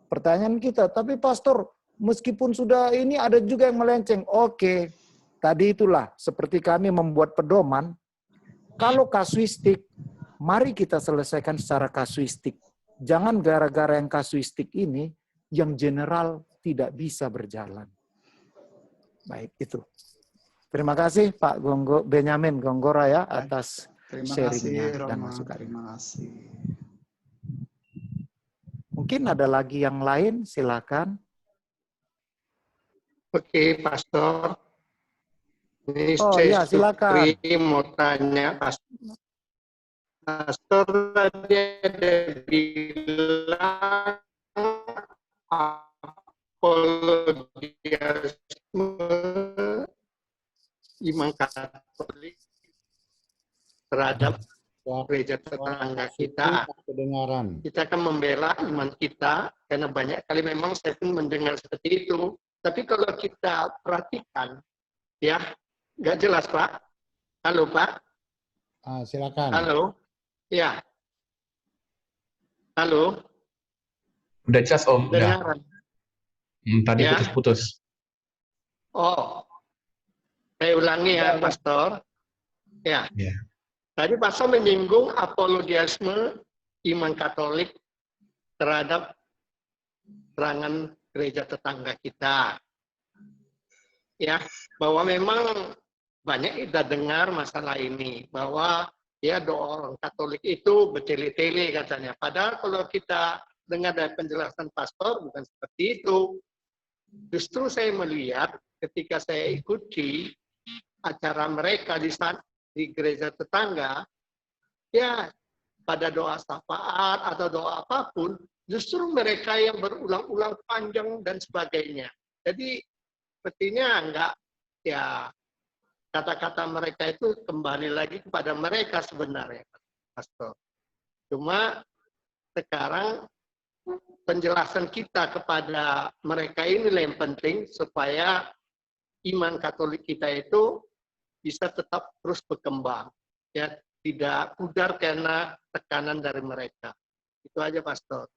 Pertanyaan kita, tapi pastor, meskipun sudah ini ada juga yang melenceng. Oke, tadi itulah seperti kami membuat pedoman. Kalau kasuistik, mari kita selesaikan secara kasuistik. Jangan gara-gara yang kasuistik ini, yang general tidak bisa berjalan. Baik, itu. Terima kasih Pak Benyamin Gonggora ya atas sharingnya dan masukannya. Terima kasih. Mungkin ada lagi yang lain, silakan. Oke, Pastor. Ini ya, silakan. mau tanya, Pastor tadi ada bilang apologiasme iman Katolik terhadap gereja tetangga kita. Kita akan membela iman kita karena banyak kali memang saya pun mendengar seperti itu. Tapi kalau kita perhatikan, ya nggak jelas Pak. Halo Pak. Silakan. Halo. Ya. Halo. Udah jelas Om. Udah. Tadi ya. Putus-putus. Oh. Saya ulangi ya Pastor. Ya. Ya. Tadi Pastor menyinggung apologiasme iman Katolik terhadap serangan gereja tetangga kita. ya bahwa memang banyak kita dengar masalah ini bahwa ya doa orang Katolik itu bertele-tele katanya. Padahal kalau kita dengar dari penjelasan pastor bukan seperti itu. Justru saya melihat ketika saya ikuti acara mereka di gereja tetangga, ya pada doa syafaat atau doa apapun, justru mereka yang berulang-ulang panjang dan sebagainya. Jadi sepertinya enggak, ya kata-kata mereka itu kembali lagi kepada mereka sebenarnya, Pastor. Cuma sekarang penjelasan kita kepada mereka ini yang penting supaya iman Katolik kita itu bisa tetap terus berkembang, ya tidak pudar karena tekanan dari mereka. Itu aja, Pastor.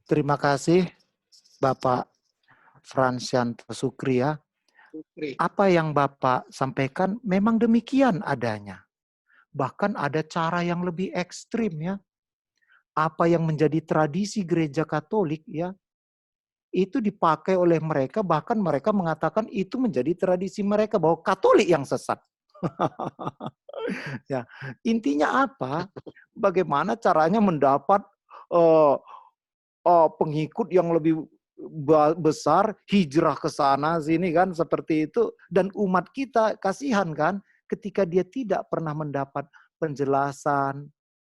Terima kasih Bapak Fransyanto Sukri ya. Apa yang Bapak sampaikan memang demikian adanya. Bahkan ada cara yang lebih ekstrim ya. Apa yang menjadi tradisi gereja Katolik ya, itu dipakai oleh mereka, bahkan mereka mengatakan itu menjadi tradisi mereka, bahwa Katolik yang sesat. Ya, intinya apa? Bagaimana caranya mendapat pengikut yang lebih besar, hijrah ke sana sini kan seperti itu, dan umat kita kasihan kan ketika dia tidak pernah mendapat penjelasan.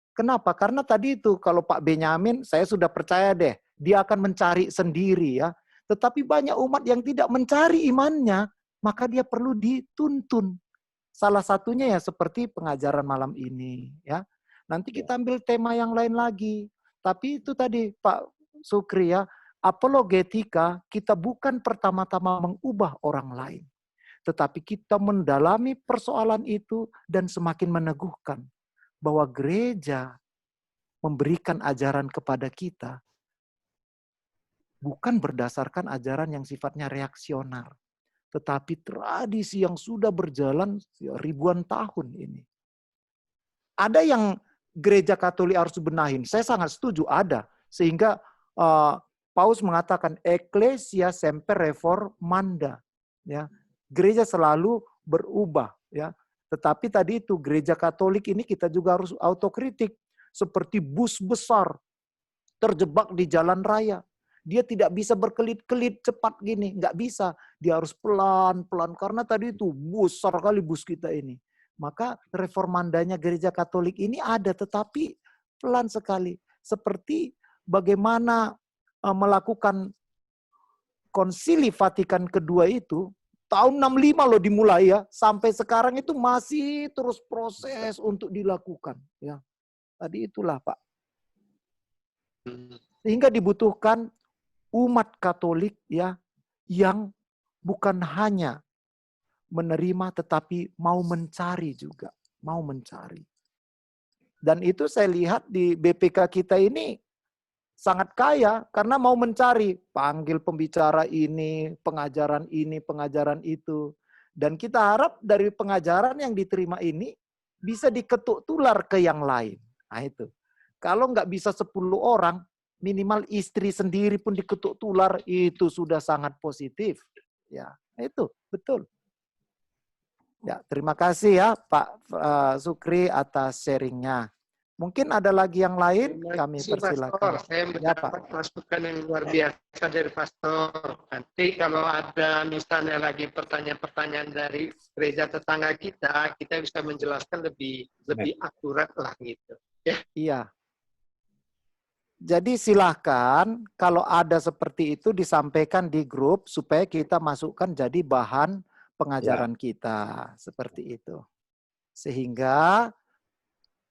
Kenapa? Karena tadi itu kalau Pak Benyamin saya sudah percaya deh, dia akan mencari sendiri ya. Tetapi banyak umat yang tidak mencari imannya, maka dia perlu dituntun. Salah satunya ya seperti pengajaran malam ini ya. Nanti kita ambil tema yang lain lagi. Tapi itu tadi Pak Sukri ya, apologetika kita bukan pertama-tama mengubah orang lain. Tetapi kita mendalami persoalan itu dan semakin meneguhkan bahwa gereja memberikan ajaran kepada kita bukan berdasarkan ajaran yang sifatnya reaksioner, tetapi tradisi yang sudah berjalan ribuan tahun ini. Ada yang gereja Katolik harus benahin, saya sangat setuju ada, sehingga Paus mengatakan Ecclesia semper reformanda, ya, gereja selalu berubah, ya. Tetapi tadi itu gereja Katolik ini kita juga harus autokritik, seperti bus besar terjebak di jalan raya. Dia tidak bisa berkelit-kelit cepat gini, nggak bisa. Dia harus pelan-pelan karena tadi itu besar kali bus kita ini. Maka reformandanya gereja Katolik ini ada, tetapi pelan sekali. Seperti bagaimana melakukan Konsili Vatikan kedua itu, tahun 65 loh dimulai ya, sampai sekarang itu masih terus proses untuk dilakukan. Ya, tadi itulah Pak. Sehingga dibutuhkan umat Katolik ya yang bukan hanya menerima tetapi mau mencari juga, mau mencari. Dan itu saya lihat di BPK kita ini sangat kaya karena mau mencari, panggil pembicara ini, pengajaran itu. Dan kita harap dari pengajaran yang diterima ini bisa diketuk tular ke yang lain. Nah itu. Kalau nggak bisa 10 orang, minimal istri sendiri pun diketuk tular, itu sudah sangat positif. Ya, itu betul. Ya, terima kasih ya Pak Sukri atas sharingnya. Mungkin ada lagi yang lain, kami persilakan. Saya mendapat masukan yang luar biasa dari Pastor. Nanti kalau ada misalnya lagi pertanyaan-pertanyaan dari gereja tetangga kita bisa menjelaskan lebih akurat lah gitu. Ya. Iya. Jadi silahkan kalau ada seperti itu disampaikan di grup supaya kita masukkan jadi bahan pengajaran kita. Seperti itu. Sehingga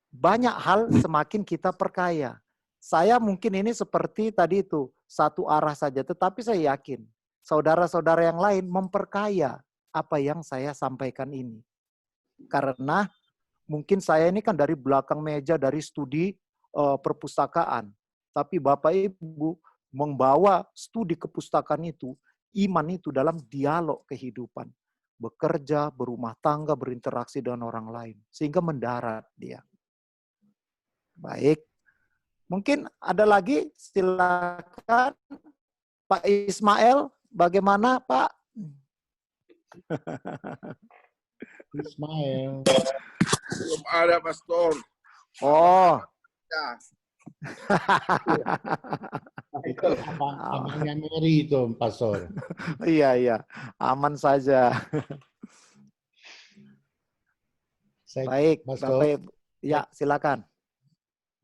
banyak hal semakin kita perkaya. Saya mungkin ini seperti tadi itu, satu arah saja. Tetapi saya yakin, saudara-saudara yang lain memperkaya apa yang saya sampaikan ini. Karena mungkin saya ini kan dari belakang meja, dari studi perpustakaan. Tapi Bapak Ibu membawa studi kepustakaan itu, iman itu dalam dialog kehidupan. Bekerja, berumah tangga, berinteraksi dengan orang lain. Sehingga mendarat dia. Baik, Mungkin ada lagi, silakan Pak Ismail, bagaimana Pak? Ismail. Belum ada, Pastor. Oh. Ya. Itu abangnya Mary itu, Pastor. Iya, aman saja. Baik, Pastor. Bapak Ibu. Ya, silakan.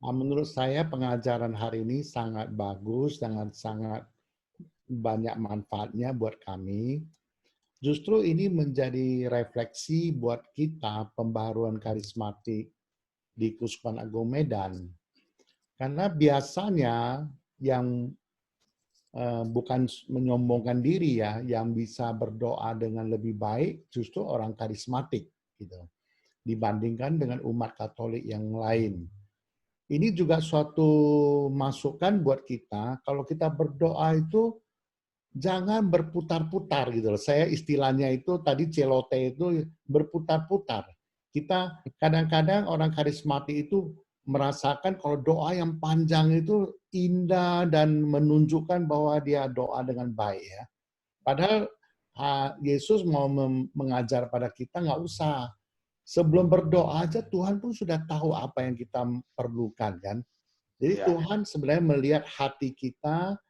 Menurut saya pengajaran hari ini sangat bagus, sangat banyak manfaatnya buat kami. Justru ini menjadi refleksi buat kita pembaharuan karismatik di Keuskupan Agung Medan. Karena biasanya yang bukan menyombongkan diri ya, yang bisa berdoa dengan lebih baik justru orang karismatik gitu, dibandingkan dengan umat Katolik yang lain. Ini juga suatu masukan buat kita, kalau kita berdoa itu jangan berputar-putar gitu loh. Saya istilahnya itu tadi celote itu berputar-putar. Kita kadang-kadang orang karismatik itu merasakan kalau doa yang panjang itu indah dan menunjukkan bahwa dia doa dengan baik ya. Padahal Yesus mau mengajar pada kita nggak usah. Sebelum berdoa aja Tuhan pun sudah tahu apa yang kita perlukan kan. Jadi Tuhan sebenarnya melihat hati kita.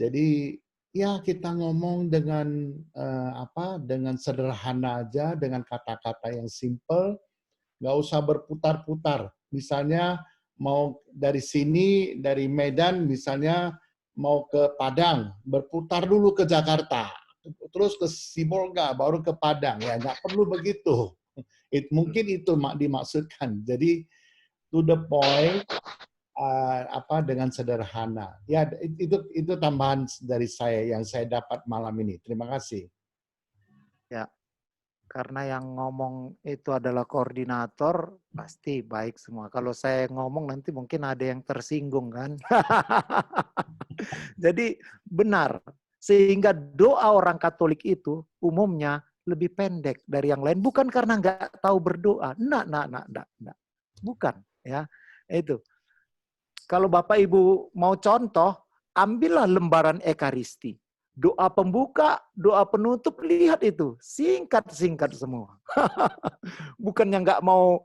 Jadi ya kita ngomong dengan dengan sederhana aja, dengan kata-kata yang simple, nggak usah berputar-putar. Misalnya mau dari sini, dari Medan misalnya mau ke Padang, berputar dulu ke Jakarta, terus ke Sibolga, baru ke Padang. Ya nggak perlu begitu. Mungkin itu dimaksudkan. Jadi to the point, dengan sederhana. Ya itu tambahan dari saya yang saya dapat malam ini. Terima kasih. Ya. Karena yang ngomong itu adalah koordinator, pasti baik semua. Kalau saya ngomong nanti mungkin ada yang tersinggung kan. Jadi benar. Sehingga doa orang Katolik itu umumnya lebih pendek dari yang lain. Bukan karena nggak tahu berdoa. Enggak. Bukan. Ya, itu. Kalau Bapak Ibu mau contoh, ambillah lembaran Ekaristi. Doa pembuka, doa penutup, lihat itu. Singkat-singkat semua. Bukannya nggak mau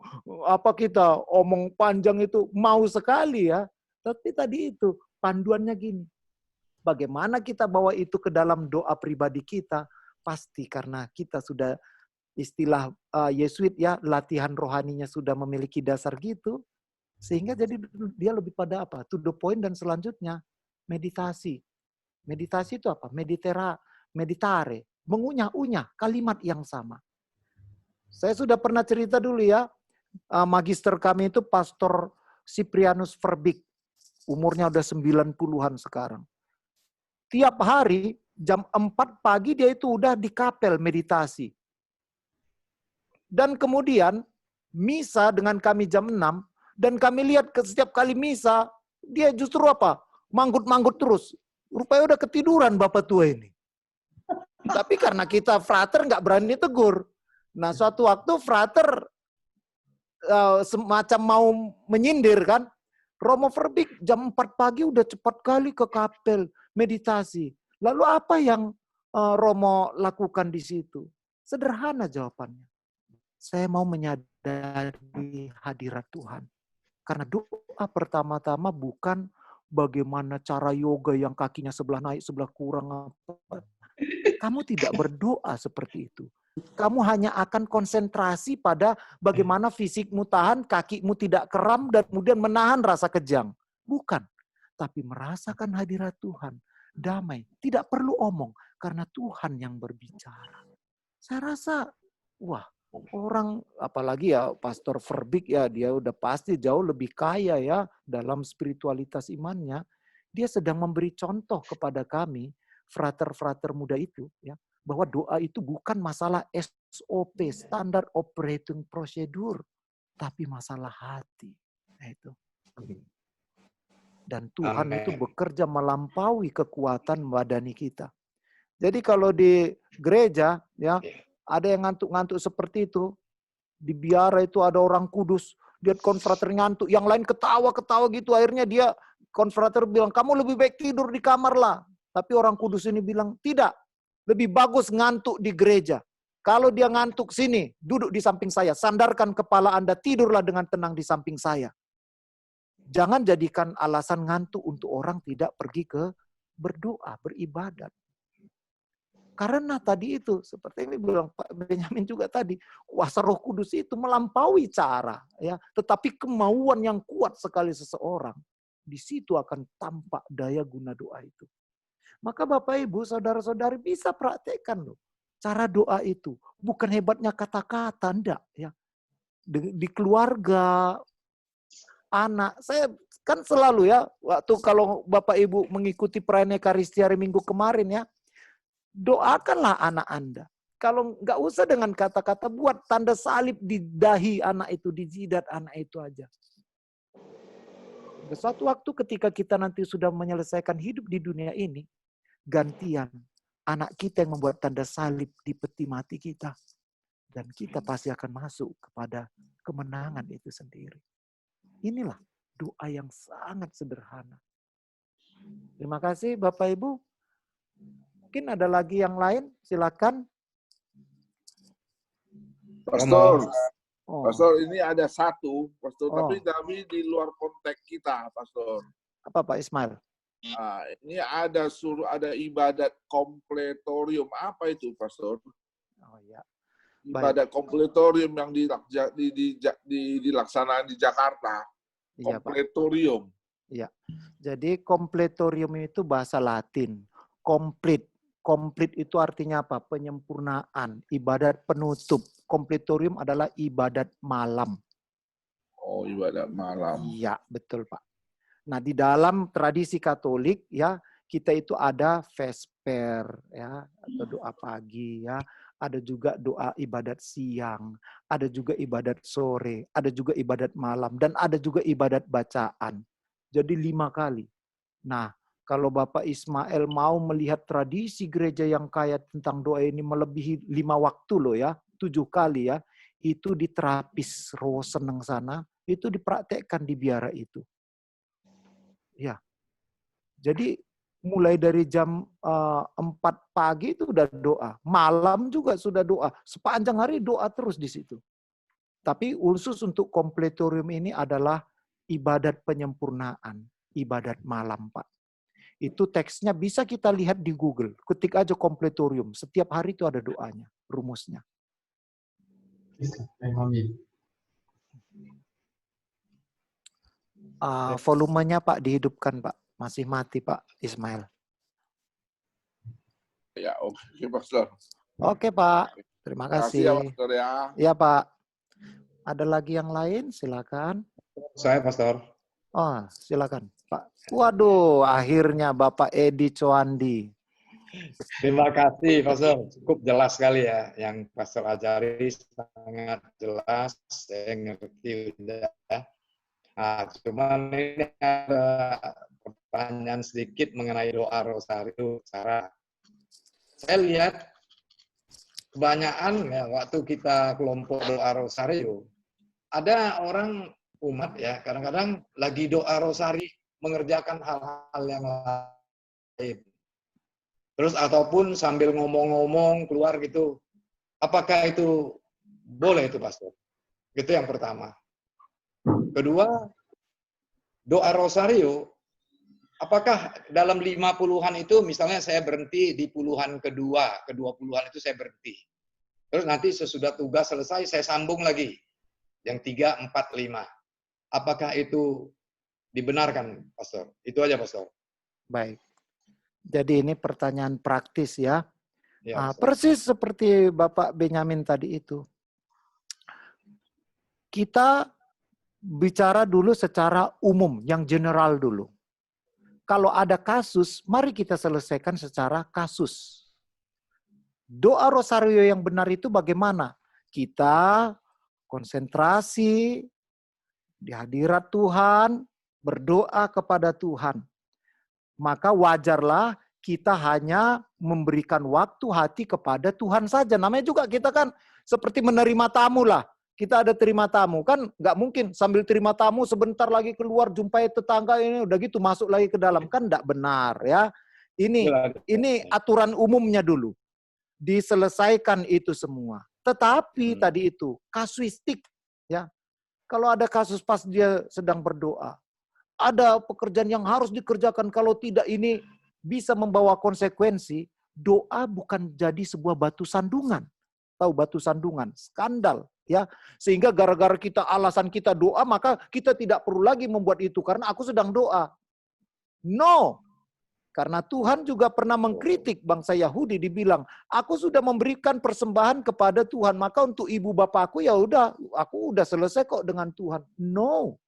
kita omong panjang itu, mau sekali ya. Tapi tadi itu, panduannya gini. Bagaimana kita bawa itu ke dalam doa pribadi kita, pasti karena kita sudah istilah Yesuit ya, latihan rohaninya sudah memiliki dasar gitu. Sehingga jadi dia lebih pada apa? To the point dan selanjutnya, meditasi. Meditasi itu apa? Meditare, mengunyah-unyah kalimat yang sama. Saya sudah pernah cerita dulu ya, magister kami itu Pastor Cyprianus Verbik. Umurnya udah 90-an sekarang. Tiap hari jam 4 pagi dia itu udah di kapel meditasi. Dan kemudian misa dengan kami jam 6, dan kami lihat setiap kali misa, dia justru apa? Manggut-manggut terus. Rupanya udah ketiduran Bapak tua ini. Tapi karena kita frater nggak berani tegur. Nah suatu waktu frater semacam mau menyindir kan. Romo Verbik jam 4 pagi udah cepat kali ke kapel meditasi. Lalu apa yang Romo lakukan di situ? Sederhana jawabannya. Saya mau menyadari hadirat Tuhan. Karena doa pertama-tama bukan bagaimana cara yoga yang kakinya sebelah naik, sebelah kurang. Kamu tidak berdoa seperti itu. Kamu hanya akan konsentrasi pada bagaimana fisikmu tahan, kakimu tidak kram, dan kemudian menahan rasa kejang. Bukan. Tapi merasakan hadirat Tuhan. Damai. Tidak perlu omong. Karena Tuhan yang berbicara. Saya rasa, wah, orang apalagi ya Pastor Verbik ya, dia udah pasti jauh lebih kaya ya dalam spiritualitas imannya. Dia sedang memberi contoh kepada kami, frater-frater muda itu ya, bahwa doa itu bukan masalah SOP, standar operating procedure, tapi masalah hati. Nah, itu. Dan Tuhan itu bekerja melampaui kekuatan badani kita. Jadi kalau di gereja ya, ada yang ngantuk-ngantuk seperti itu. Di biara itu ada orang kudus. lihat konfrater ngantuk, yang lain ketawa-ketawa gitu. Akhirnya dia, konfrater bilang, kamu lebih baik tidur di kamar lah. Tapi orang kudus ini bilang, tidak. Lebih bagus ngantuk di gereja. Kalau dia ngantuk sini, duduk di samping saya. Sandarkan kepala Anda, tidurlah dengan tenang di samping saya. Jangan jadikan alasan ngantuk untuk orang tidak pergi ke berdoa, beribadat. Karena tadi itu, seperti yang bilang Pak Benyamin juga tadi, kuasa Roh Kudus itu melampaui cara, ya. Tetapi kemauan yang kuat sekali seseorang, di situ akan tampak daya guna doa itu. Maka Bapak Ibu, saudara-saudari bisa praktekkan loh cara doa itu. Bukan hebatnya kata-kata, enggak, ya. Di keluarga, anak, saya kan selalu ya, waktu kalau Bapak Ibu mengikuti perayaan Ekaristi hari Minggu kemarin ya, doakanlah anak Anda. Kalau nggak usah dengan kata-kata, buat tanda salib di dahi anak itu, di jidat anak itu aja. Suatu waktu ketika kita nanti sudah menyelesaikan hidup di dunia ini, gantian anak kita yang membuat tanda salib di peti mati kita. Dan kita pasti akan masuk kepada kemenangan itu sendiri. Inilah doa yang sangat sederhana. Terima kasih Bapak Ibu. Mungkin ada lagi yang lain, silakan. Pastor, Oh. Pastor ini ada satu, Pastor, Oh. tapi di luar konteks kita, Pastor. Apa Pak Ismail? Nah, ini ada ibadat kompletorium. Apa itu, Pastor? Oh ya. Ibadat kompletorium yang dilaksanakan di Jakarta. Iya, Pak. Kompletorium. Iya. Jadi kompletorium itu bahasa Latin. Komplit. Komplit itu artinya apa? Penyempurnaan, ibadat penutup. Kompletorium adalah ibadat malam. Oh, ibadat malam. Iya, betul Pak. Nah, di dalam tradisi Katolik ya, kita itu ada vesper ya, atau doa pagi ya, ada juga doa ibadat siang, ada juga ibadat sore, ada juga ibadat malam, dan ada juga ibadat bacaan. Jadi 5 kali. Nah, kalau Bapak Ismail mau melihat tradisi gereja yang kaya tentang doa ini melebihi 5 waktu loh ya, 7 kali ya, itu di terapis Roh Seneng sana, itu dipraktekkan di biara itu. Ya, jadi mulai dari jam 4 pagi itu udah doa, malam juga sudah doa, sepanjang hari doa terus di situ. Tapi khusus untuk kompletorium ini adalah ibadat penyempurnaan, ibadat malam Pak. Itu teksnya bisa kita lihat di Google. Ketik aja kompletorium. Setiap hari itu ada doanya, rumusnya. Volumenya Pak dihidupkan Pak. Masih mati Pak Ismail. Ya, oke, Pastor. Oke Pak. Terima kasih. Terima kasih ya, Pastor ya. Ya Pak. Ada lagi yang lain? Silakan. Saya Pastor. Oh, silakan Pak. Waduh, akhirnya Bapak Edi Coandi. Terima kasih Pastor. Cukup jelas sekali ya yang Pastor ajari, sangat jelas. Saya ngerti udah. Nah, cuman ini ada pertanyaan sedikit mengenai doa rosario. Cara saya lihat kebanyakan ya, waktu kita kelompok doa rosario, ada orang umat ya kadang-kadang lagi doa rosari mengerjakan hal-hal yang lain. Terus ataupun sambil ngomong-ngomong keluar gitu. Apakah itu boleh itu Pastor? Itu yang pertama. Kedua, doa rosario, apakah dalam 50-an itu misalnya saya berhenti di puluhan kedua puluhan itu saya berhenti. Terus nanti sesudah tugas selesai saya sambung lagi. Yang 3, 4, 5. Apakah itu dibenarkan, Pastor? Itu aja, Pastor. Baik. Jadi ini pertanyaan praktis ya. Ya, persis seperti Bapak Benyamin tadi itu. Kita bicara dulu secara umum, yang general dulu. Kalau ada kasus, mari kita selesaikan secara kasus. Doa rosario yang benar itu bagaimana? Kita konsentrasi di hadirat Tuhan, berdoa kepada Tuhan. Maka wajarlah kita hanya memberikan waktu hati kepada Tuhan saja. Namanya juga kita kan seperti menerima tamu lah. Kita ada terima tamu, kan nggak mungkin sambil terima tamu sebentar lagi keluar jumpai tetangga ini udah gitu masuk lagi ke dalam, kan nggak benar ya. Ini aturan umumnya dulu. Diselesaikan itu semua. Tetapi tadi itu kasuistik ya. Kalau ada kasus pas dia sedang berdoa, ada pekerjaan yang harus dikerjakan, kalau tidak ini bisa membawa konsekuensi, doa bukan jadi sebuah batu sandungan. Tahu batu sandungan, skandal ya. Sehingga gara-gara kita alasan kita doa, maka kita tidak perlu lagi membuat itu karena aku sedang doa. No. Karena Tuhan juga pernah mengkritik bangsa Yahudi, dibilang, aku sudah memberikan persembahan kepada Tuhan, maka untuk ibu bapakku ya udah, aku udah selesai kok dengan Tuhan. No,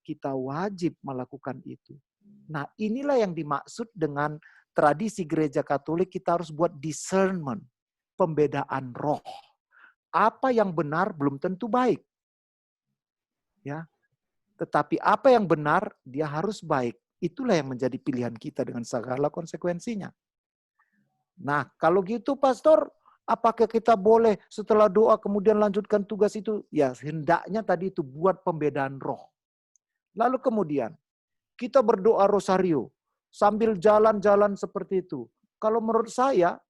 kita wajib melakukan itu. Nah, inilah yang dimaksud dengan tradisi gereja Katolik, kita harus buat discernment, pembedaan roh. Apa yang benar belum tentu baik. Ya. Tetapi apa yang benar dia harus baik. Itulah yang menjadi pilihan kita dengan segala konsekuensinya. Nah, kalau gitu Pastor, apakah kita boleh setelah doa kemudian lanjutkan tugas itu? Ya, hendaknya tadi itu buat pembedaan roh. Lalu kemudian, kita berdoa rosario sambil jalan-jalan seperti itu. Kalau menurut saya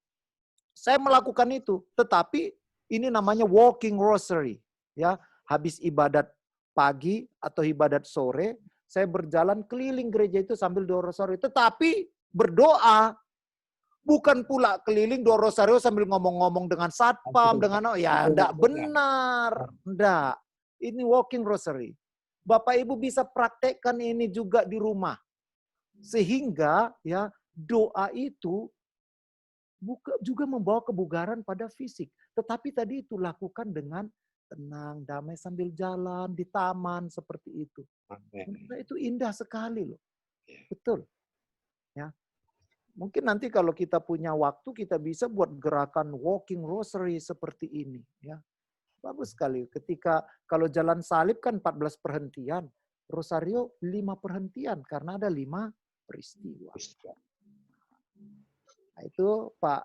melakukan itu. Tetapi ini namanya walking rosary. Ya, habis ibadat pagi atau ibadat sore, saya berjalan keliling gereja itu sambil doa rosario. Tetapi berdoa. Bukan pula keliling doa rosario sambil ngomong-ngomong dengan satpam, dengan ya enggak benar. Enggak. Ini walking rosary. Bapak Ibu bisa praktekkan ini juga di rumah. Sehingga ya doa itu juga membawa kebugaran pada fisik. Tetapi tadi itu lakukan dengan tenang, damai sambil jalan di taman seperti itu. Itu indah sekali loh. Betul. Ya. Mungkin nanti kalau kita punya waktu kita bisa buat gerakan walking rosary seperti ini ya. Bagus sekali. Ketika kalau jalan salib kan 14 perhentian, rosario 5 perhentian karena ada 5 peristiwa. Nah, itu Pak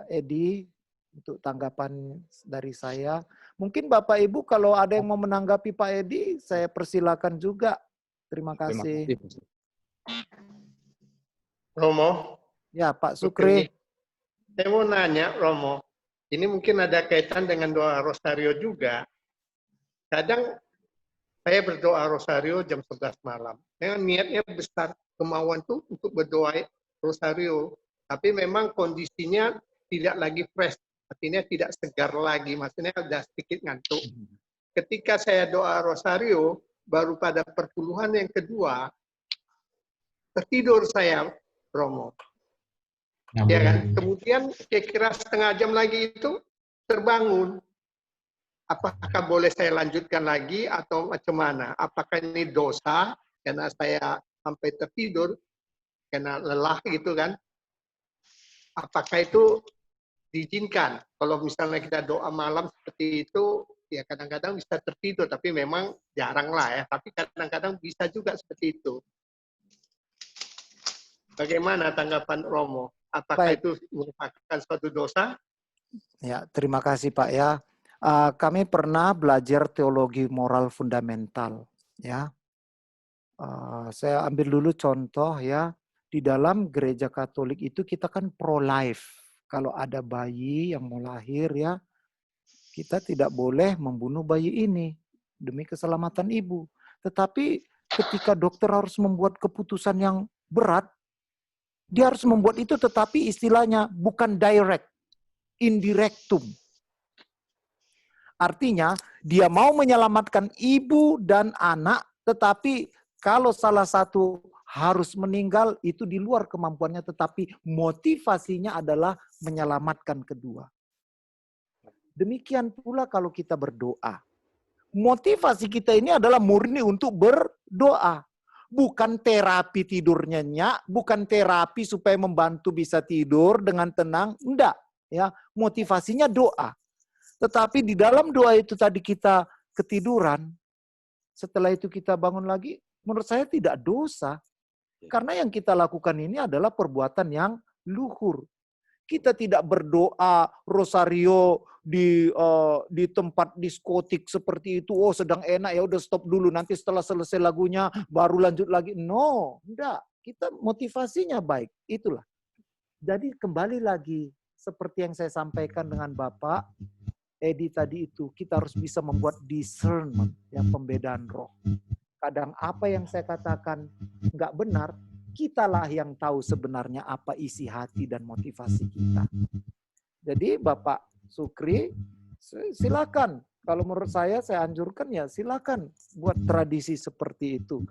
Edi untuk tanggapan dari saya. Mungkin Bapak Ibu kalau ada yang mau menanggapi Pak Edi, saya persilakan juga. Terima kasih. Romo. Ya, Pak Sukri. Saya mau nanya, Romo. Ini mungkin ada kaitan dengan doa rosario juga. Kadang saya berdoa rosario jam 11 malam. Saya niatnya besar, kemauan tuh untuk berdoa rosario. Tapi memang kondisinya tidak lagi fresh. Artinya tidak segar lagi, maksudnya sudah sedikit ngantuk. Ketika saya doa rosario, baru pada perpuluhan yang kedua, tertidur saya, Romo. Ya kan? Kemudian kira-kira setengah jam lagi itu terbangun. Apakah boleh saya lanjutkan lagi atau macam mana? Apakah ini dosa karena saya sampai tertidur, karena lelah gitu kan? Apakah itu diizinkan? Kalau misalnya kita doa malam seperti itu, ya kadang-kadang bisa tertidur, tapi memang jarang lah ya. Tapi kadang-kadang bisa juga seperti itu. Bagaimana tanggapan Romo? Apakah itu merupakan suatu dosa? Ya, terima kasih Pak ya. Kami pernah belajar teologi moral fundamental. Ya, saya ambil dulu contoh ya. Di dalam gereja Katolik itu kita kan pro-life. Kalau ada bayi yang mau lahir ya, kita tidak boleh membunuh bayi ini demi keselamatan ibu. Tetapi ketika dokter harus membuat keputusan yang berat, dia harus membuat itu tetapi istilahnya bukan direct, indirectum. Artinya dia mau menyelamatkan ibu dan anak, tetapi kalau salah satu harus meninggal itu di luar kemampuannya, tetapi motivasinya adalah menyelamatkan kedua. Demikian pula kalau kita berdoa. Motivasi kita ini adalah murni untuk berdoa. Bukan terapi tidur nyenyak, bukan terapi supaya membantu bisa tidur dengan tenang. Enggak. Ya, motivasinya doa. Tetapi di dalam doa itu tadi kita ketiduran, setelah itu kita bangun lagi, menurut saya tidak dosa. Karena yang kita lakukan ini adalah perbuatan yang luhur. Kita tidak berdoa rosario di tempat diskotik seperti itu. Oh, sedang enak, ya udah stop dulu. Nanti setelah selesai lagunya baru lanjut lagi. No, enggak. Kita motivasinya baik. Itulah. Jadi kembali lagi seperti yang saya sampaikan dengan Bapak Edi tadi itu, kita harus bisa membuat discernment, yang pembedaan roh. Kadang apa yang saya katakan enggak benar, kitalah yang tahu sebenarnya apa isi hati dan motivasi kita. Jadi Bapak Sukri, silakan. Kalau menurut saya anjurkan ya silakan buat tradisi seperti itu.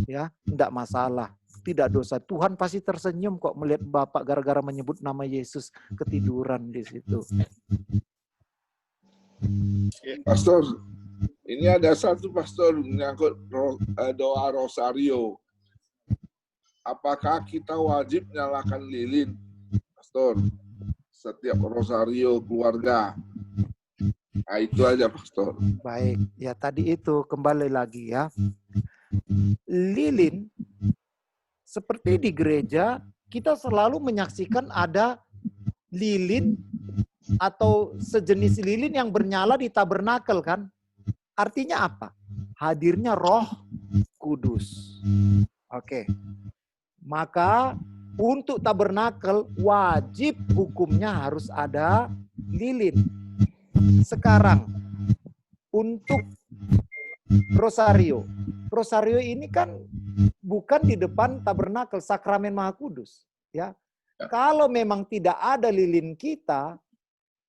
Ya, enggak masalah. Tidak dosa. Tuhan pasti tersenyum kok melihat Bapak gara-gara menyebut nama Yesus ketiduran di situ. Pastor, ini ada satu pastor menyangkut doa rosario. Apakah kita wajib nyalakan lilin, pastor? Setiap rosario keluarga. Nah, itu aja, pastor. Baik, ya tadi itu kembali lagi ya. Lilin, seperti di gereja, kita selalu menyaksikan ada lilin atau sejenis lilin yang bernyala di tabernakel kan. Artinya apa? Hadirnya Roh Kudus. Oke. Maka untuk tabernakel wajib hukumnya harus ada lilin. Sekarang untuk rosario. Rosario ini kan bukan di depan tabernakel, sakramen Maha Kudus, ya. Kalau memang tidak ada lilin kita,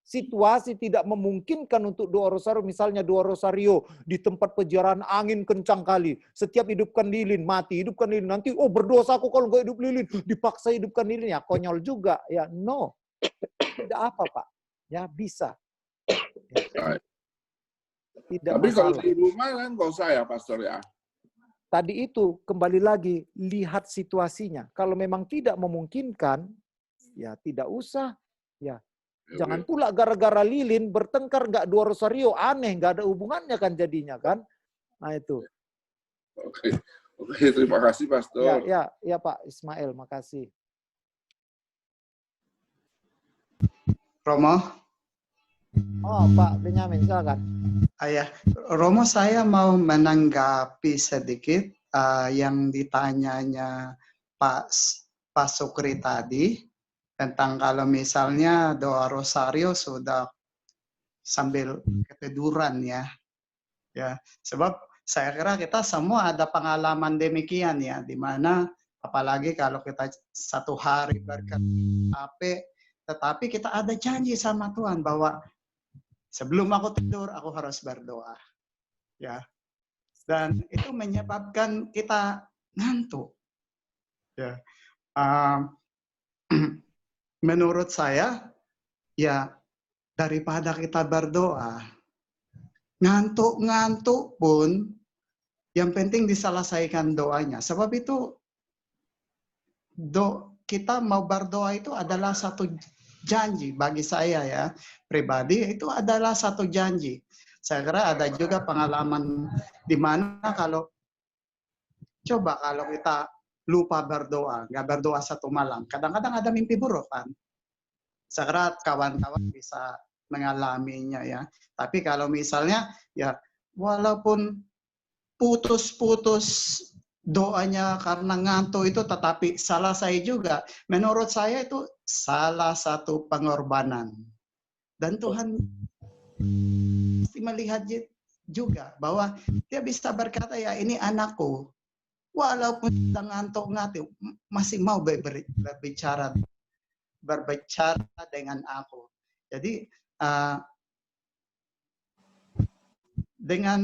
situasi tidak memungkinkan untuk doa rosario, misalnya doa rosario di tempat peziarahan angin kencang kali, setiap hidupkan lilin mati, hidupkan lilin, nanti oh berdosa aku kalau nggak hidup lilin, dipaksa hidupkan lilin, ya konyol juga, ya no, tidak apa Pak, ya bisa. Ya. Tidak tapi masalah. kalau di rumah kan nggak usah ya pastor ya. Tadi itu kembali lagi lihat situasinya. Kalau memang tidak memungkinkan, ya tidak usah. Ya, jangan pula gara-gara lilin bertengkar nggak doa rosario, aneh, nggak ada hubungannya kan jadinya kan. Nah itu. Oke, terima kasih pastor. Ya Pak Ismail, makasih. Romo. Oh Pak Benyamin, silakan. Ayah, Romo, saya mau menanggapi sedikit yang ditanyanya Pak Sukri tadi tentang kalau misalnya doa rosario sudah sambil ketiduran ya. Ya, sebab saya kira kita semua ada pengalaman demikian ya, di mana apalagi kalau kita satu hari berkat tetapi kita ada janji sama Tuhan bahwa sebelum aku tidur, aku harus berdoa. Ya. Dan itu menyebabkan kita ngantuk. Ya. Menurut saya, ya daripada kita berdoa, ngantuk-ngantuk pun, yang penting diselesaikan doanya. Sebab itu, kita mau berdoa itu adalah satu janji bagi saya ya pribadi, itu adalah satu janji. Saya kira ada juga pengalaman di mana kalau kita lupa berdoa, nggak berdoa satu malam, kadang-kadang ada mimpi buruk kan. Saya kira kawan-kawan bisa mengalaminya ya. Tapi kalau misalnya ya walaupun putus-putus doanya karena ngantuk itu, tetapi salah saya juga. Menurut saya itu salah satu pengorbanan. Dan Tuhan pasti melihat juga bahwa dia bisa berkata, ya ini anakku. Walaupun sedang ngantuk-ngantuk, masih mau berbicara dengan aku. Jadi dengan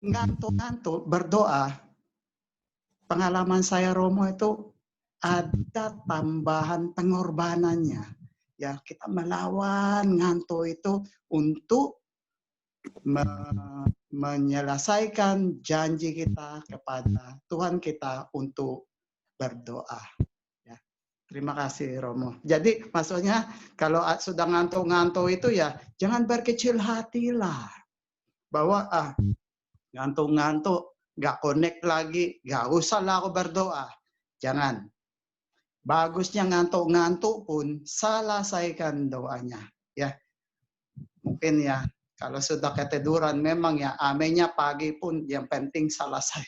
ngantuk-ngantuk berdoa, pengalaman saya Romo itu ada tambahan pengorbanannya. Ya, kita melawan ngantuk itu untuk menyelesaikan janji kita kepada Tuhan kita untuk berdoa. Ya. Terima kasih Romo. Jadi maksudnya kalau sudah ngantuk-ngantuk itu ya jangan berkecil hatilah. Bahwa ngantuk-ngantuk, nggak connect lagi, nggak usah lah aku berdoa. Jangan. bagusnya ngantuk-ngantuk pun selesaikan doanya. Ya, mungkin ya kalau sudah ketiduran memang ya aminnya pagi pun yang penting selesai.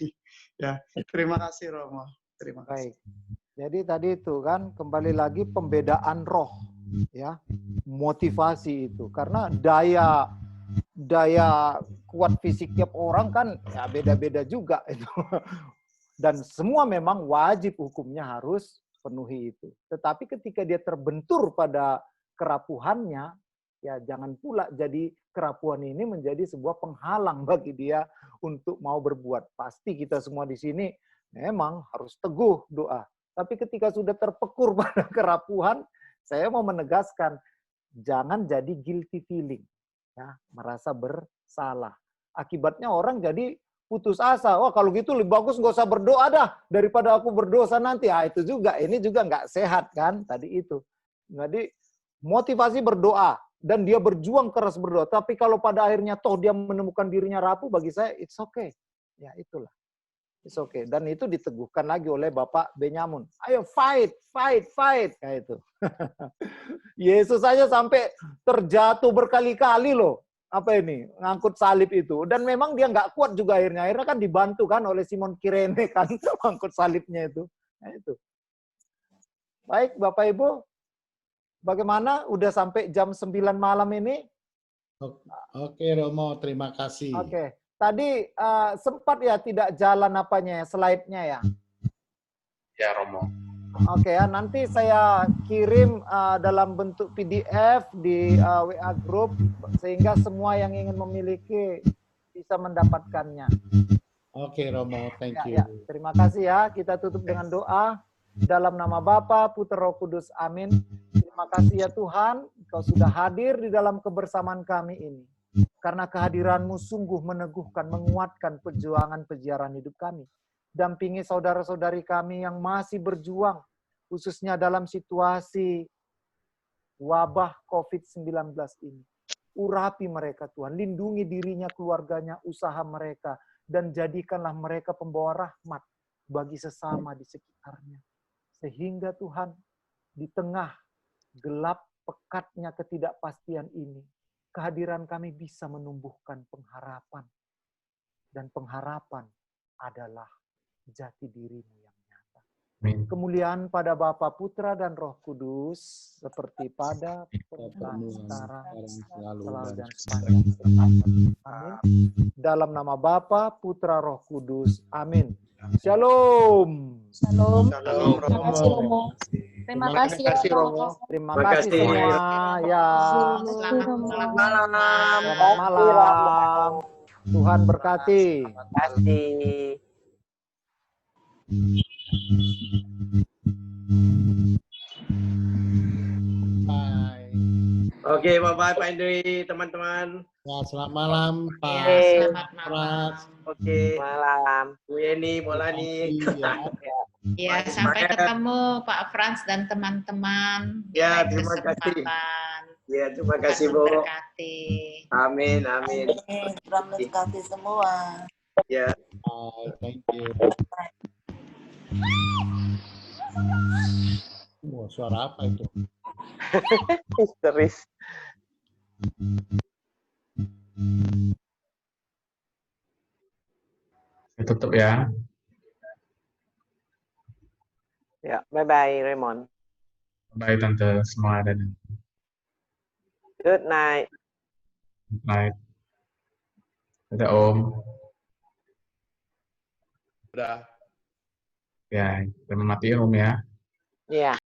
Ya, terima kasih Romo. Terima kasih. Baik. Jadi tadi itu kan kembali lagi pembedaan roh, ya, motivasi itu karena daya kuat fisik tiap orang kan ya beda-beda juga itu. Dan semua memang wajib hukumnya harus penuhi itu. Tetapi ketika dia terbentur pada kerapuhannya, ya jangan pula jadi kerapuhan ini menjadi sebuah penghalang bagi dia untuk mau berbuat. Pasti kita semua di sini memang harus teguh doa. Tapi ketika sudah terpekur pada kerapuhan, saya mau menegaskan, jangan jadi guilty feeling. Ya, merasa bersalah. Akibatnya orang jadi putus asa. Wah kalau gitu lebih bagus nggak usah berdoa dah daripada aku berdosa nanti. Ah itu juga, ini juga nggak sehat kan tadi itu. Jadi motivasi berdoa dan dia berjuang keras berdoa. Tapi kalau pada akhirnya toh dia menemukan dirinya rapuh, bagi saya it's okay. Ya itulah. It's okay. Dan itu diteguhkan lagi oleh Bapak Benyamin. Ayo fight, fight, fight. Kayak itu. Yesus saja sampai terjatuh berkali-kali loh. Apa ini? Ngangkut salib itu. Dan memang dia nggak kuat juga akhirnya. Akhirnya kan dibantu kan oleh Simon Kirene kan. Ngangkut salibnya itu. Nah, itu. Baik Bapak Ibu. Bagaimana? Udah sampai jam 9 malam ini? Oke Romo, terima kasih. Oke. Tadi sempat ya tidak jalan apanya ya, slide-nya ya? Ya, Romo. Oke ya, nanti saya kirim dalam bentuk PDF di WA Group, sehingga semua yang ingin memiliki bisa mendapatkannya. Oke Romo, thank you. Ya, terima kasih ya, kita tutup dengan doa. Dalam nama Bapa, Putra, Roh Kudus, amin. Terima kasih ya Tuhan, Kau sudah hadir di dalam kebersamaan kami ini. Karena kehadiran-Mu sungguh meneguhkan, menguatkan perjuangan peziaran hidup kami. Dampingi saudara-saudari kami yang masih berjuang, khususnya dalam situasi wabah COVID-19 ini. Urapi mereka Tuhan, lindungi dirinya, keluarganya, usaha mereka, dan jadikanlah mereka pembawa rahmat bagi sesama di sekitarnya. Sehingga Tuhan, di tengah gelap pekatnya ketidakpastian ini, kehadiran kami bisa menumbuhkan pengharapan. Dan pengharapan adalah jati diri-Mu yang nyata. Kemuliaan pada Bapa, Putra, dan Roh Kudus, seperti pada permulaan sekarang, selalu dan sepanjang zaman. Amin. Dalam nama Bapa, Putra, Roh Kudus. Amin. Shalom. Shalom. Shalom, Terima kasih Romo. Terima kasih Romo. Terima kasih semua. Ya. Selamat malam. Selamat malam. Tuhan berkati. Terima kasih. Bye. Oke, bye-bye Pak Hendri, teman-teman. Ya, selamat malam Pak. Selamat malam. Oke, Malam. Bu Yeni, Molani. Ya, sampai ketemu Pak Frans dan teman-teman. Ya, Lain terima kasih. kesempatan. Ya, terima Tuhan kasih Bu. memberkati. Amin, amin. Tuhan memberkati semua. Ya. Thank you. Wah, suara apa itu? Histeris. Saya tutup ya. Ya, bye-bye Raymond. Bye Tante semua dan Good night. good night. Dadah Om. Udah. Ya, kita matiin Om ya. Iya.